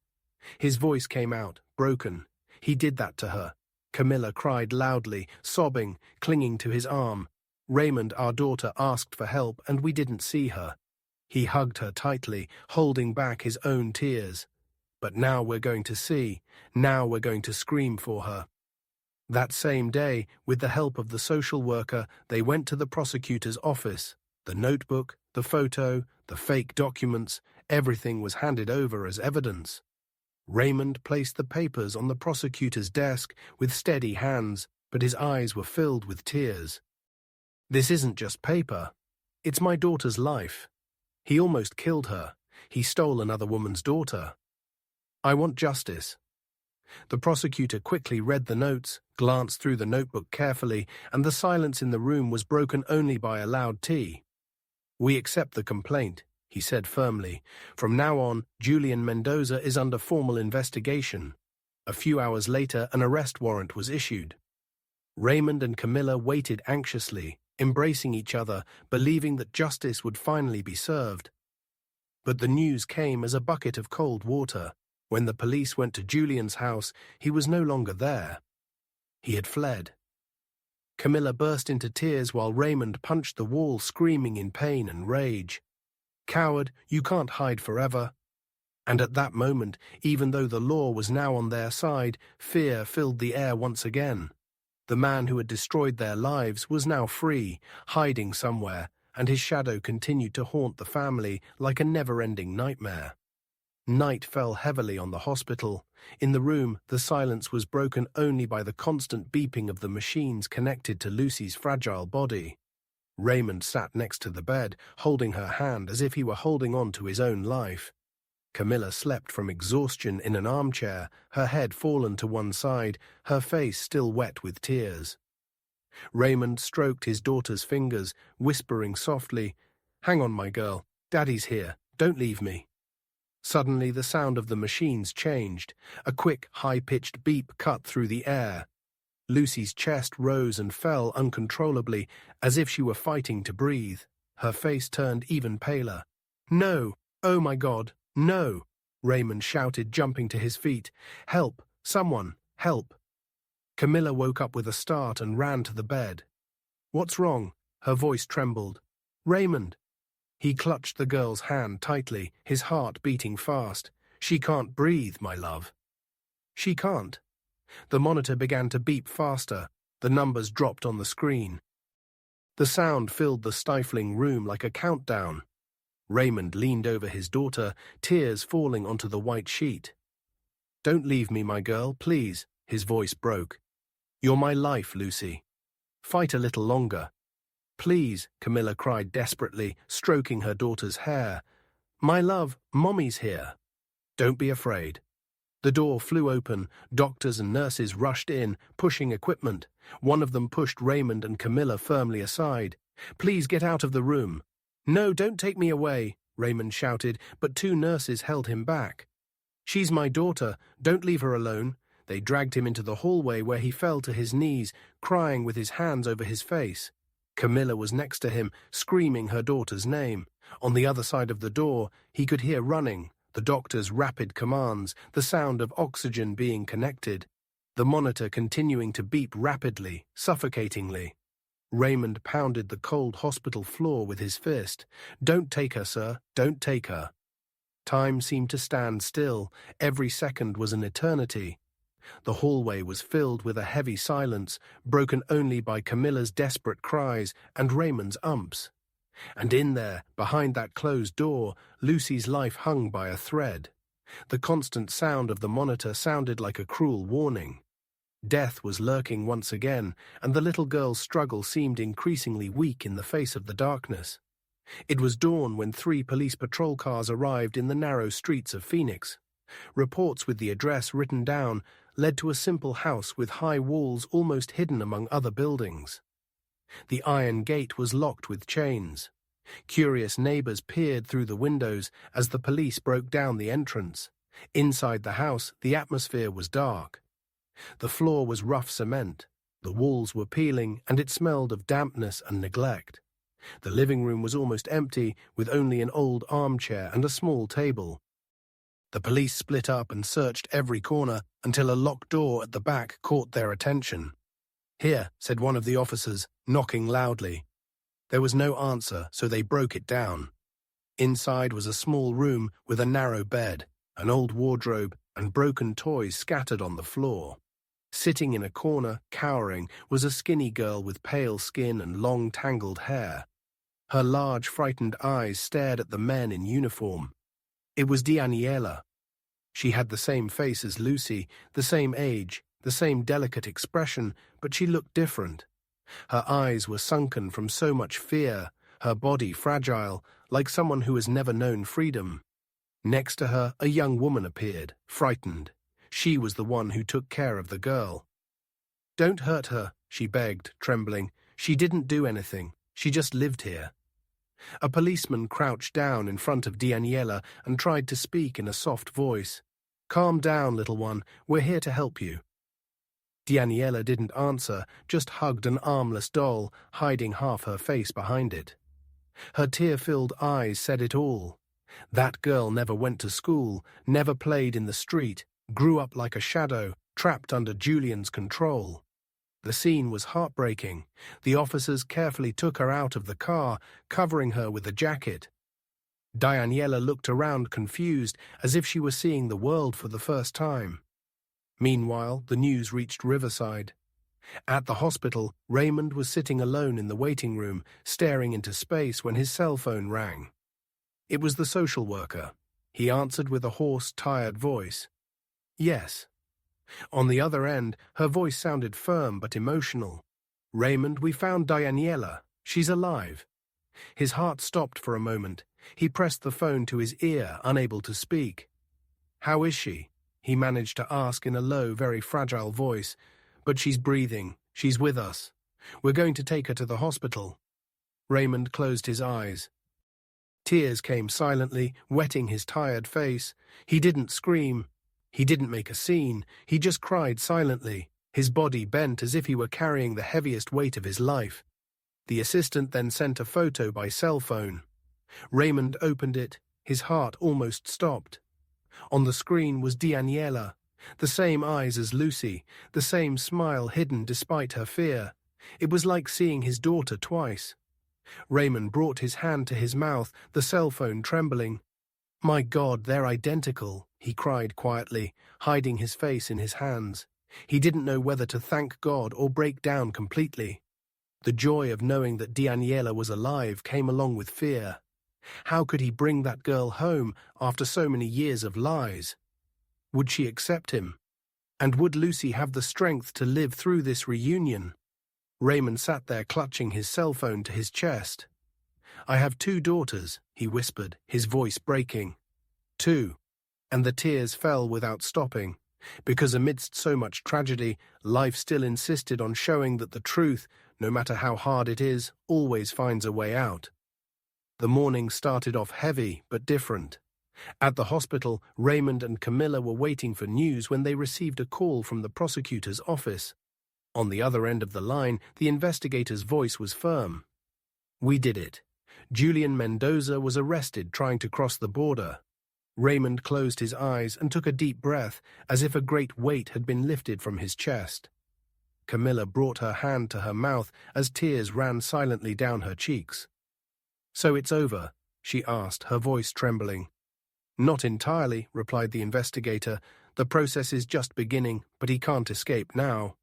His voice came out, broken. He did that to her. Camilla cried loudly, sobbing, clinging to his arm. Raymond, our daughter, asked for help, and we didn't see her. He hugged her tightly, holding back his own tears. But now we're going to see. Now we're going to scream for her. That same day, with the help of the social worker, they went to the prosecutor's office. The notebook, the photo, the fake documents, everything was handed over as evidence. Raymond placed the papers on the prosecutor's desk with steady hands, but his eyes were filled with tears. This isn't just paper. It's my daughter's life. He almost killed her. He stole another woman's daughter. I want justice. The prosecutor quickly read the notes, glanced through the notebook carefully, and the silence in the room was broken only by a loud tea. We accept the complaint, he said firmly. From now on, Julian Mendoza is under formal investigation. A few hours later, an arrest warrant was issued. Raymond and Camilla waited anxiously, embracing each other, believing that justice would finally be served. But the news came as a bucket of cold water. When the police went to Julian's house, he was no longer there. He had fled. Camilla burst into tears while Raymond punched the wall, screaming in pain and rage. Coward, you can't hide forever. And at that moment, even though the law was now on their side, fear filled the air once again. The man who had destroyed their lives was now free, hiding somewhere, and his shadow continued to haunt the family like a never-ending nightmare. Night fell heavily on the hospital. In the room, the silence was broken only by the constant beeping of the machines connected to Lucy's fragile body. Raymond sat next to the bed, holding her hand as if he were holding on to his own life. Camilla slept from exhaustion in an armchair, her head fallen to one side, her face still wet with tears. Raymond stroked his daughter's fingers, whispering softly, "Hang on, my girl. Daddy's here. Don't leave me." Suddenly, the sound of the machines changed. A quick, high-pitched beep cut through the air. Lucy's chest rose and fell uncontrollably, as if she were fighting to breathe. Her face turned even paler. "No! Oh my God, no!" Raymond shouted, jumping to his feet. "Help! Someone! Help!" Camilla woke up with a start and ran to the bed. "What's wrong?" Her voice trembled. "Raymond!" He clutched the girl's hand tightly, his heart beating fast. "She can't breathe, my love." "She can't." The monitor began to beep faster. The numbers dropped on the screen. The sound filled the stifling room like a countdown. Raymond leaned over his daughter, tears falling onto the white sheet. "Don't leave me, my girl, please," his voice broke. "You're my life, Lucy. Fight a little longer." "Please," Camilla cried desperately, stroking her daughter's hair. "My love, Mommy's here." "Don't be afraid." The door flew open. Doctors and nurses rushed in, pushing equipment. One of them pushed Raymond and Camilla firmly aside. "Please get out of the room." "No, don't take me away," Raymond shouted, but two nurses held him back. "She's my daughter. Don't leave her alone." They dragged him into the hallway where he fell to his knees, crying with his hands over his face. Camilla was next to him, screaming her daughter's name. On the other side of the door, he could hear running, the doctor's rapid commands, the sound of oxygen being connected, the monitor continuing to beep rapidly, suffocatingly. Raymond pounded the cold hospital floor with his fist. "Don't take her, sir. Don't take her." Time seemed to stand still. Every second was an eternity. The hallway was filled with a heavy silence, broken only by Camilla's desperate cries and Raymond's umps. And in there, behind that closed door, Lucy's life hung by a thread. The constant sound of the monitor sounded like a cruel warning. Death was lurking once again, and the little girl's struggle seemed increasingly weak in the face of the darkness. It was dawn when 3 police patrol cars arrived in the narrow streets of Phoenix. Reports with the address written down led to a simple house with high walls almost hidden among other buildings. The iron gate was locked with chains. Curious neighbors peered through the windows as the police broke down the entrance. Inside the house, the atmosphere was dark. The floor was rough cement. The walls were peeling, and it smelled of dampness and neglect. The living room was almost empty, with only an old armchair and a small table. The police split up and searched every corner until a locked door at the back caught their attention. "Here," said one of the officers, knocking loudly. There was no answer, so they broke it down. Inside was a small room with a narrow bed, an old wardrobe, and broken toys scattered on the floor. Sitting in a corner, cowering, was a skinny girl with pale skin and long tangled hair. Her large, frightened eyes stared at the men in uniform. It was Daniela. She had the same face as Lucy, the same age, the same delicate expression, but she looked different. Her eyes were sunken from so much fear, her body fragile, like someone who has never known freedom. Next to her, a young woman appeared, frightened. She was the one who took care of the girl. "Don't hurt her," she begged, trembling. "She didn't do anything. She just lived here." A policeman crouched down in front of Daniela and tried to speak in a soft voice. "Calm down, little one. We're here to help you." Daniela didn't answer, just hugged an armless doll, hiding half her face behind it. Her tear-filled eyes said it all. That girl never went to school, never played in the street, grew up like a shadow, trapped under Julian's control. The scene was heartbreaking. The officers carefully took her out of the car, covering her with a jacket. Daniela looked around confused, as if she were seeing the world for the first time. Meanwhile, the news reached Riverside. At the hospital, Raymond was sitting alone in the waiting room, staring into space when his cell phone rang. It was the social worker. He answered with a hoarse, tired voice. "Yes." On the other end, her voice sounded firm but emotional. "Raymond, we found Daniela. She's alive." His heart stopped for a moment. He pressed the phone to his ear, unable to speak. "How is she?" he managed to ask in a low, very fragile voice. "But she's breathing. She's with us. We're going to take her to the hospital." Raymond closed his eyes. Tears came silently, wetting his tired face. He didn't scream. He didn't make a scene. He just cried silently, his body bent as if he were carrying the heaviest weight of his life. The assistant then sent a photo by cell phone. Raymond opened it. His heart almost stopped. On the screen was Daniela, the same eyes as Lucy, the same smile hidden despite her fear. It was like seeing his daughter twice. Raymond brought his hand to his mouth, the cell phone trembling. "My God, they're identical," he cried quietly, hiding his face in his hands. He didn't know whether to thank God or break down completely. The joy of knowing that Daniela was alive came along with fear. How could he bring that girl home after so many years of lies? Would she accept him? And would Lucy have the strength to live through this reunion? Raymond sat there clutching his cell phone to his chest. "I have 2 daughters," he whispered, his voice breaking. 2. And the tears fell without stopping, because amidst so much tragedy, life still insisted on showing that the truth, no matter how hard it is, always finds a way out. The morning started off heavy but different. At the hospital, Raymond and Camilla were waiting for news when they received a call from the prosecutor's office. On the other end of the line, the investigator's voice was firm. "We did it. Julian Mendoza was arrested trying to cross the border." Raymond closed his eyes and took a deep breath, as if a great weight had been lifted from his chest. Camilla brought her hand to her mouth as tears ran silently down her cheeks. "So it's over?" she asked, her voice trembling. "Not entirely," replied the investigator. "The process is just beginning, but he can't escape now."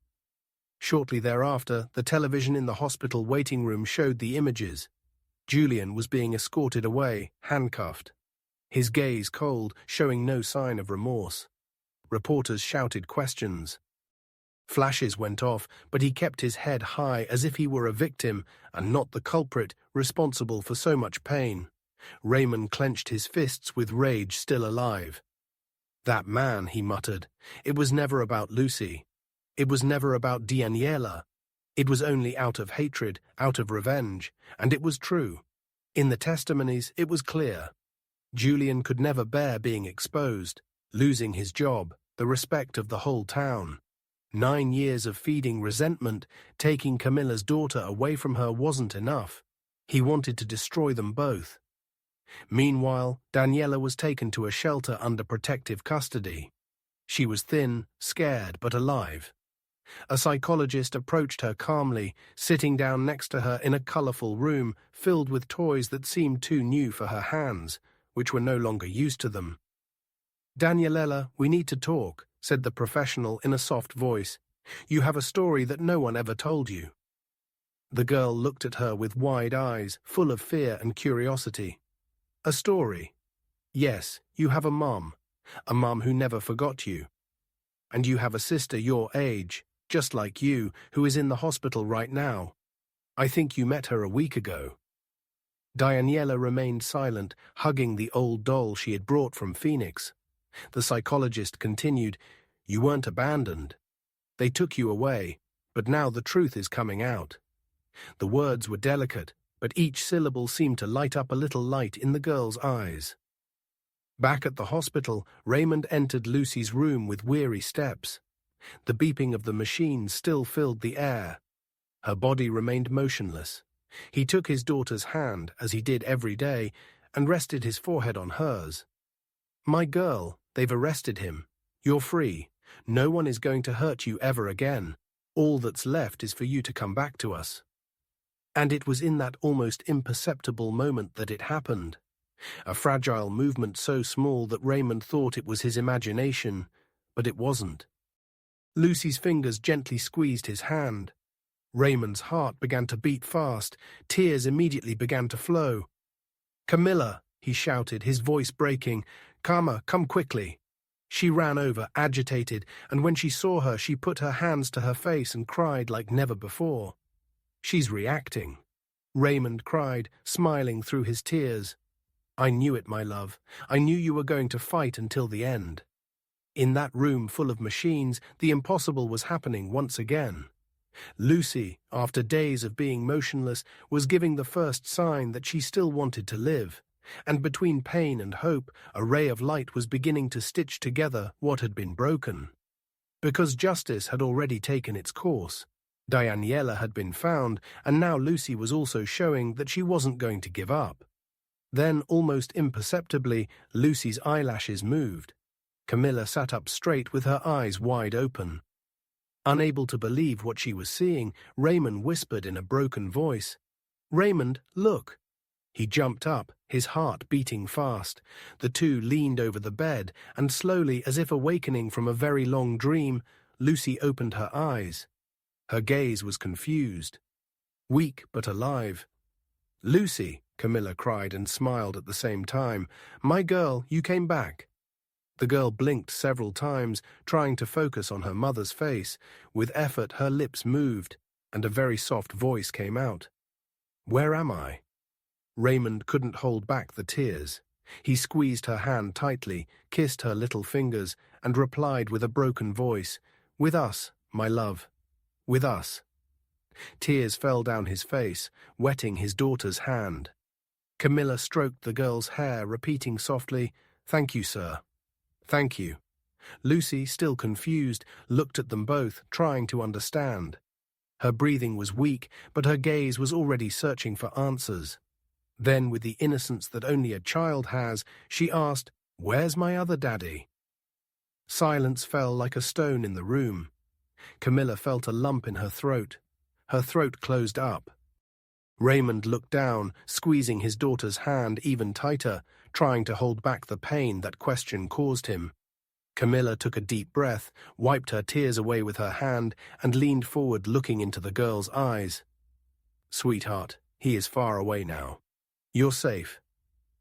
Shortly thereafter, the television in the hospital waiting room showed the images. Julian was being escorted away, handcuffed. His gaze cold, showing no sign of remorse. Reporters shouted questions. Flashes went off, but he kept his head high as if he were a victim and not the culprit responsible for so much pain. Raymond clenched his fists with rage still alive. "That man," he muttered. "It was never about Lucy. It was never about Daniela. It was only out of hatred, out of revenge, and it was true. In the testimonies, it was clear. Julian could never bear being exposed, losing his job, the respect of the whole town. 9 years of feeding resentment, taking Camilla's daughter away from her wasn't enough. He wanted to destroy them both. Meanwhile, Daniela was taken to a shelter under protective custody. She was thin, scared, but alive. A psychologist approached her calmly, sitting down next to her in a colorful room filled with toys that seemed too new for her hands, which were no longer used to them. "Daniela, we need to talk," said the professional in a soft voice. "You have a story that no one ever told you." The girl looked at her with wide eyes, full of fear and curiosity. "A story? Yes, you have a mom who never forgot you. And you have a sister your age, just like you, who is in the hospital right now. I think you met her a week ago." Daniela remained silent, hugging the old doll she had brought from Phoenix. The psychologist continued, "You weren't abandoned. They took you away, but now the truth is coming out." The words were delicate, but each syllable seemed to light up a little light in the girl's eyes. Back at the hospital, Raymond entered Lucy's room with weary steps. The beeping of the machine still filled the air. Her body remained motionless. He took his daughter's hand, as he did every day, and rested his forehead on hers. "My girl, they've arrested him. You're free. No one is going to hurt you ever again. All that's left is for you to come back to us." And it was in that almost imperceptible moment that it happened. A fragile movement so small that Raymond thought it was his imagination, but it wasn't. Lucy's fingers gently squeezed his hand. Raymond's heart began to beat fast. Tears immediately began to flow. "Camilla," he shouted, his voice breaking. "Karma, come quickly." She ran over, agitated, and when she saw her, she put her hands to her face and cried like never before. "She's reacting," Raymond cried, smiling through his tears. "I knew it, my love. I knew you were going to fight until the end." In that room full of machines, the impossible was happening once again. Lucy, after days of being motionless, was giving the first sign that she still wanted to live, And between pain and hope, a ray of light was beginning to stitch together what had been broken. Because justice had already taken its course. Daniela had been found, and now Lucy was also showing that she wasn't going to give up. Then, almost imperceptibly, Lucy's eyelashes moved. Camilla sat up straight with her eyes wide open. Unable to believe what she was seeing, Raymond whispered in a broken voice, "Raymond, look." He jumped up, his heart beating fast. The two leaned over the bed, and slowly, as if awakening from a very long dream, Lucy opened her eyes. Her gaze was confused. Weak but alive. "Lucy," Camilla cried and smiled at the same time. "My girl, you came back." The girl blinked several times, trying to focus on her mother's face. With effort, her lips moved, and a very soft voice came out. "Where am I?" Raymond couldn't hold back the tears. He squeezed her hand tightly, kissed her little fingers, and replied with a broken voice, "With us, my love. With us." Tears fell down his face, wetting his daughter's hand. Camilla stroked the girl's hair, repeating softly, "Thank you, sir. Thank you." Lucy, still confused, looked at them both, trying to understand. Her breathing was weak, but her gaze was already searching for answers. Then, with the innocence that only a child has, she asked, "Where's my other daddy?" Silence fell like a stone in the room. Camilla felt a lump in her throat. Her throat closed up. Raymond looked down, squeezing his daughter's hand even tighter, trying to hold back the pain that question caused him. Camilla took a deep breath, wiped her tears away with her hand, and leaned forward, looking into the girl's eyes. "Sweetheart, he is far away now. You're safe.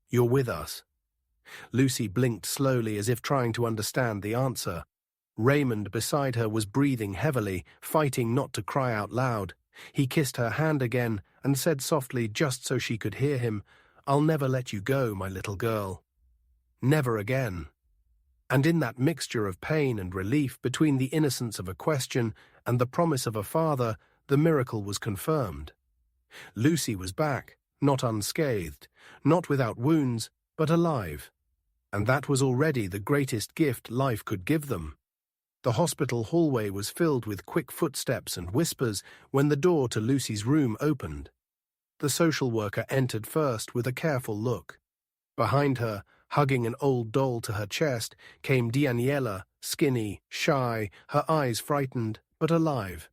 You're with us." Lucy blinked slowly as if trying to understand the answer. Raymond beside her was breathing heavily, fighting not to cry out loud. He kissed her hand again and said softly, just so she could hear him, "I'll never let you go, my little girl. Never again." And in that mixture of pain and relief between the innocence of a question and the promise of a father, the miracle was confirmed. Lucy was back, not unscathed, not without wounds, but alive. And that was already the greatest gift life could give them. The hospital hallway was filled with quick footsteps and whispers when the door to Lucy's room opened. The social worker entered first with a careful look. Behind her, hugging an old doll to her chest, came Daniela, skinny, shy, her eyes frightened, but alive.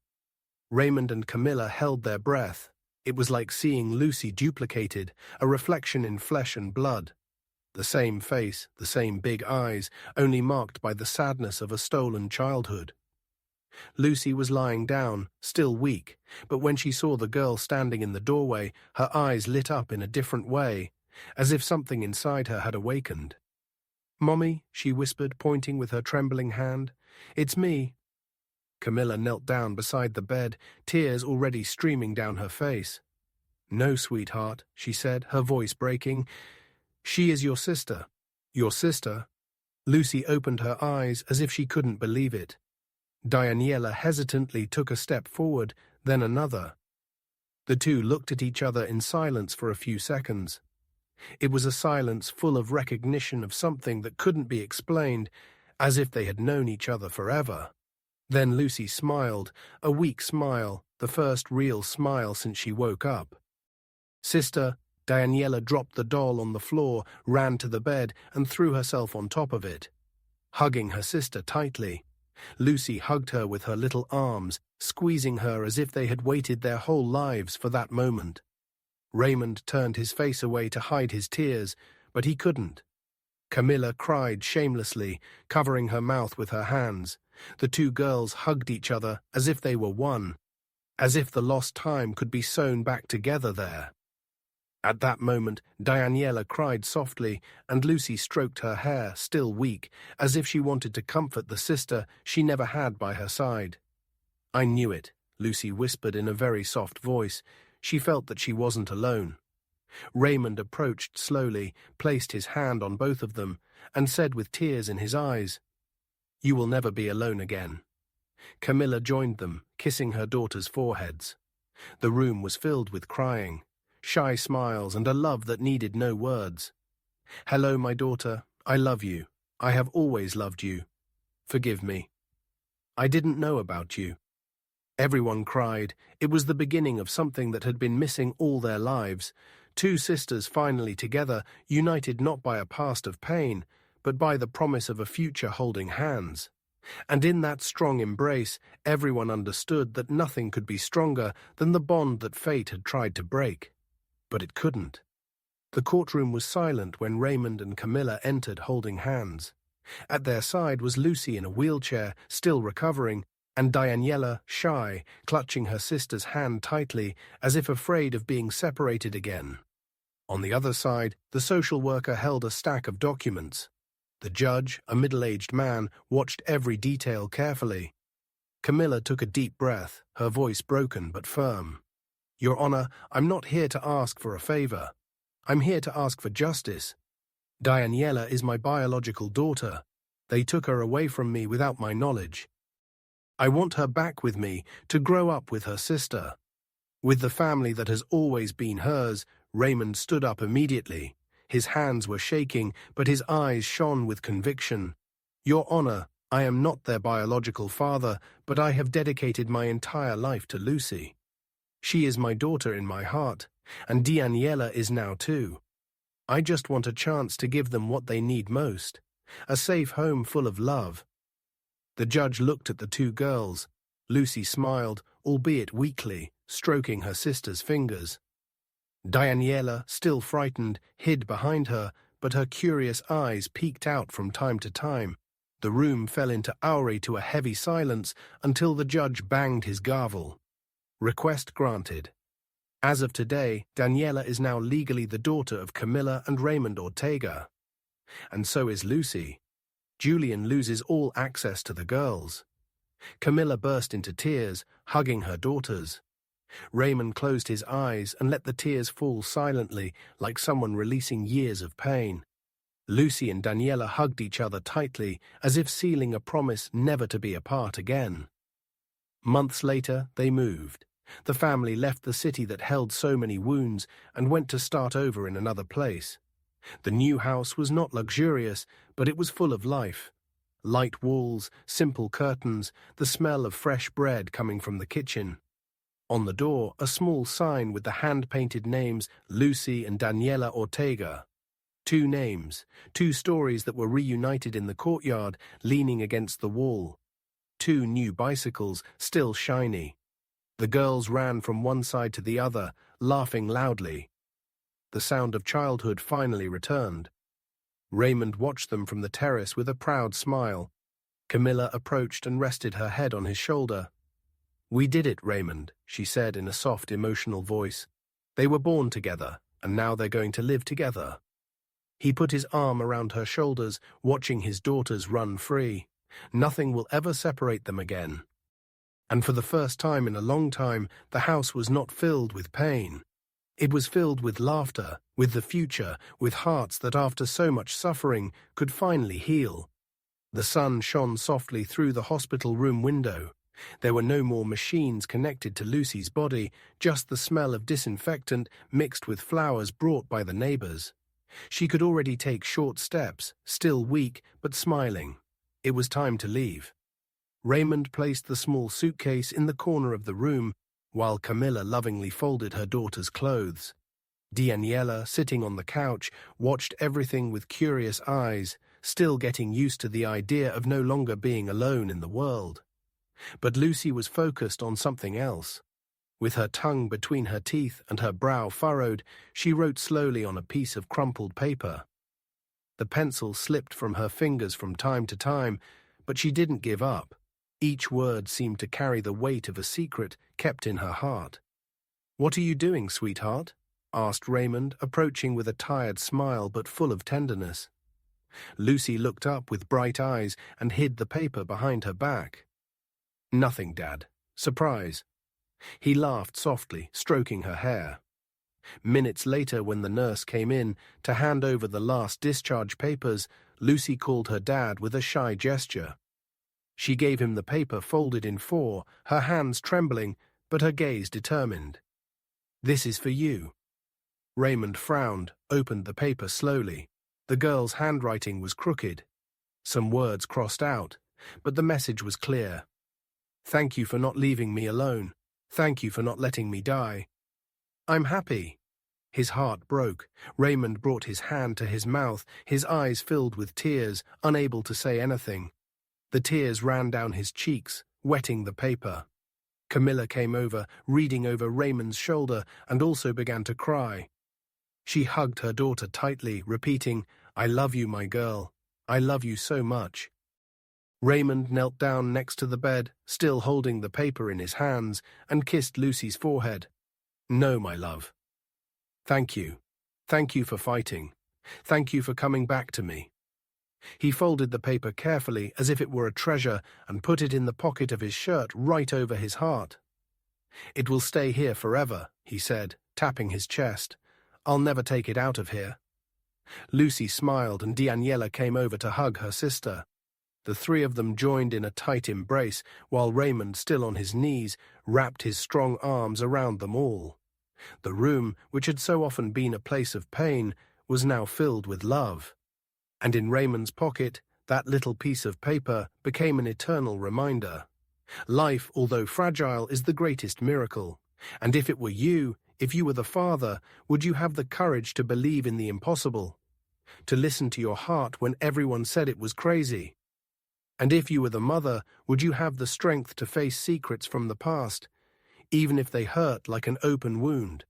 Raymond and Camilla held their breath. It was like seeing Lucy duplicated, a reflection in flesh and blood. The same face, the same big eyes, only marked by the sadness of a stolen childhood. Lucy was lying down, still weak, but when she saw the girl standing in the doorway, her eyes lit up in a different way, as if something inside her had awakened. "Mommy," she whispered, pointing with her trembling hand. "It's me." Camilla knelt down beside the bed, tears already streaming down her face. "No, sweetheart," she said, her voice breaking. "She is your sister." "Your sister?" Lucy opened her eyes as if she couldn't believe it. Daniela hesitantly took a step forward, then another. The two looked at each other in silence for a few seconds. It was a silence full of recognition of something that couldn't be explained, as if they had known each other forever. Then Lucy smiled, a weak smile, the first real smile since she woke up. "Sister," Daniela dropped the doll on the floor, ran to the bed, and threw herself on top of it. Hugging her sister tightly, Lucy hugged her with her little arms, squeezing her as if they had waited their whole lives for that moment. Raymond turned his face away to hide his tears, but he couldn't. Camilla cried shamelessly, covering her mouth with her hands. The two girls hugged each other as if they were one, as if the lost time could be sewn back together there. At that moment, Daniela cried softly, and Lucy stroked her hair, still weak, as if she wanted to comfort the sister she never had by her side. "I knew it," Lucy whispered in a very soft voice. She felt that she wasn't alone. Raymond approached slowly, placed his hand on both of them, and said with tears in his eyes, "You will never be alone again." Camilla joined them, kissing her daughters' foreheads. The room was filled with crying, shy smiles, and a love that needed no words. Hello, my daughter. I love you. I have always loved you. Forgive me. I didn't know about you. Everyone cried. It was the beginning of something that had been missing all their lives. Two sisters finally together, united not by a past of pain, but by the promise of a future holding hands. And in that strong embrace, everyone understood that nothing could be stronger than the bond that fate had tried to break. But it couldn't. The courtroom was silent when Raymond and Camilla entered holding hands. At their side was Lucy in a wheelchair, still recovering, and Daniela, shy, clutching her sister's hand tightly, as if afraid of being separated again. On the other side, the social worker held a stack of documents. The judge, a middle-aged man, watched every detail carefully. Camilla took a deep breath, her voice broken but firm. "Your Honor, I'm not here to ask for a favor. I'm here to ask for justice. Daniela is my biological daughter. They took her away from me without my knowledge. I want her back with me, to grow up with her sister." With the family that has always been hers, Raymond stood up immediately. His hands were shaking, but his eyes shone with conviction. "Your Honor, I am not their biological father, but I have dedicated my entire life to Lucy. She is my daughter in my heart, and Daniela is now too. I just want a chance to give them what they need most, a safe home full of love." The judge looked at the two girls. Lucy smiled, albeit weakly, stroking her sister's fingers. Daniela, still frightened, hid behind her, but her curious eyes peeked out from time to time. The room fell into a heavy silence until the judge banged his gavel. Request granted. As of today, Daniela is now legally the daughter of Camilla and Raymond Ortega. And so is Lucy. Julian loses all access to the girls. Camilla burst into tears, hugging her daughters. Raymond closed his eyes and let the tears fall silently, like someone releasing years of pain. Lucy and Daniela hugged each other tightly, as if sealing a promise never to be apart again. Months later, they moved. The family left the city that held so many wounds and went to start over in another place. The new house was not luxurious, but it was full of life. Light walls, simple curtains, the smell of fresh bread coming from the kitchen. On the door, a small sign with the hand-painted names Lucy and Daniela Ortega. Two names, two stories that were reunited in the courtyard, leaning against the wall. Two new bicycles, still shiny. The girls ran from one side to the other, laughing loudly. The sound of childhood finally returned. Raymond watched them from the terrace with a proud smile. Camilla approached and rested her head on his shoulder. "We did it, Raymond," she said in a soft, emotional voice. "They were born together, and now they're going to live together." He put his arm around her shoulders, watching his daughters run free. Nothing will ever separate them again. And for the first time in a long time, the house was not filled with pain. It was filled with laughter, with the future, with hearts that after so much suffering could finally heal. The sun shone softly through the hospital room window. There were no more machines connected to Lucy's body, just the smell of disinfectant mixed with flowers brought by the neighbors. She could already take short steps, still weak but smiling. It was time to leave. Raymond placed the small suitcase in the corner of the room, while Camilla lovingly folded her daughter's clothes. Daniela, sitting on the couch, watched everything with curious eyes, still getting used to the idea of no longer being alone in the world. But Lucy was focused on something else. With her tongue between her teeth and her brow furrowed, she wrote slowly on a piece of crumpled paper. The pencil slipped from her fingers from time to time, but she didn't give up. Each word seemed to carry the weight of a secret kept in her heart. "What are you doing, sweetheart?" asked Raymond, approaching with a tired smile but full of tenderness. Lucy looked up with bright eyes and hid the paper behind her back. "Nothing, Dad. Surprise." He laughed softly, stroking her hair. Minutes later, when the nurse came in to hand over the last discharge papers, Lucy called her dad with a shy gesture. She gave him the paper folded in four, her hands trembling, but her gaze determined. "This is for you." Raymond frowned, opened the paper slowly. The girl's handwriting was crooked. Some words crossed out, but the message was clear. Thank you for not leaving me alone. Thank you for not letting me die. I'm happy. His heart broke. Raymond brought his hand to his mouth, his eyes filled with tears, unable to say anything. The tears ran down his cheeks, wetting the paper. Camilla came over, reading over Raymond's shoulder, and also began to cry. She hugged her daughter tightly, repeating, I love you, my girl. I love you so much. Raymond knelt down next to the bed, still holding the paper in his hands, and kissed Lucy's forehead. No, my love. Thank you. Thank you for fighting. Thank you for coming back to me. He folded the paper carefully as if it were a treasure and put it in the pocket of his shirt right over his heart. It will stay here forever, he said, tapping his chest. I'll never take it out of here. Lucy smiled and Daniela came over to hug her sister. The three of them joined in a tight embrace while Raymond, still on his knees, wrapped his strong arms around them all. The room, which had so often been a place of pain, was now filled with love. And in Raymond's pocket, that little piece of paper became an eternal reminder. Life, although fragile, is the greatest miracle. And if it were you, if you were the father, would you have the courage to believe in the impossible? To listen to your heart when everyone said it was crazy? And if you were the mother, would you have the strength to face secrets from the past, even if they hurt like an open wound?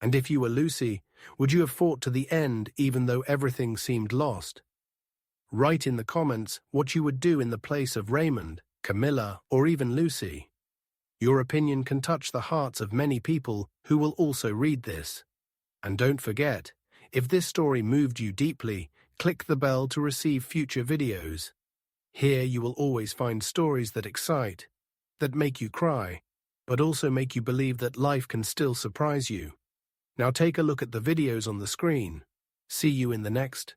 And if you were Lucy, would you have fought to the end even though everything seemed lost? Write in the comments what you would do in the place of Raymond, Camilla, or even Lucy. Your opinion can touch the hearts of many people who will also read this. And don't forget, if this story moved you deeply, click the bell to receive future videos. Here you will always find stories that excite, that make you cry, but also make you believe that life can still surprise you. Now take a look at the videos on the screen. See you in the next.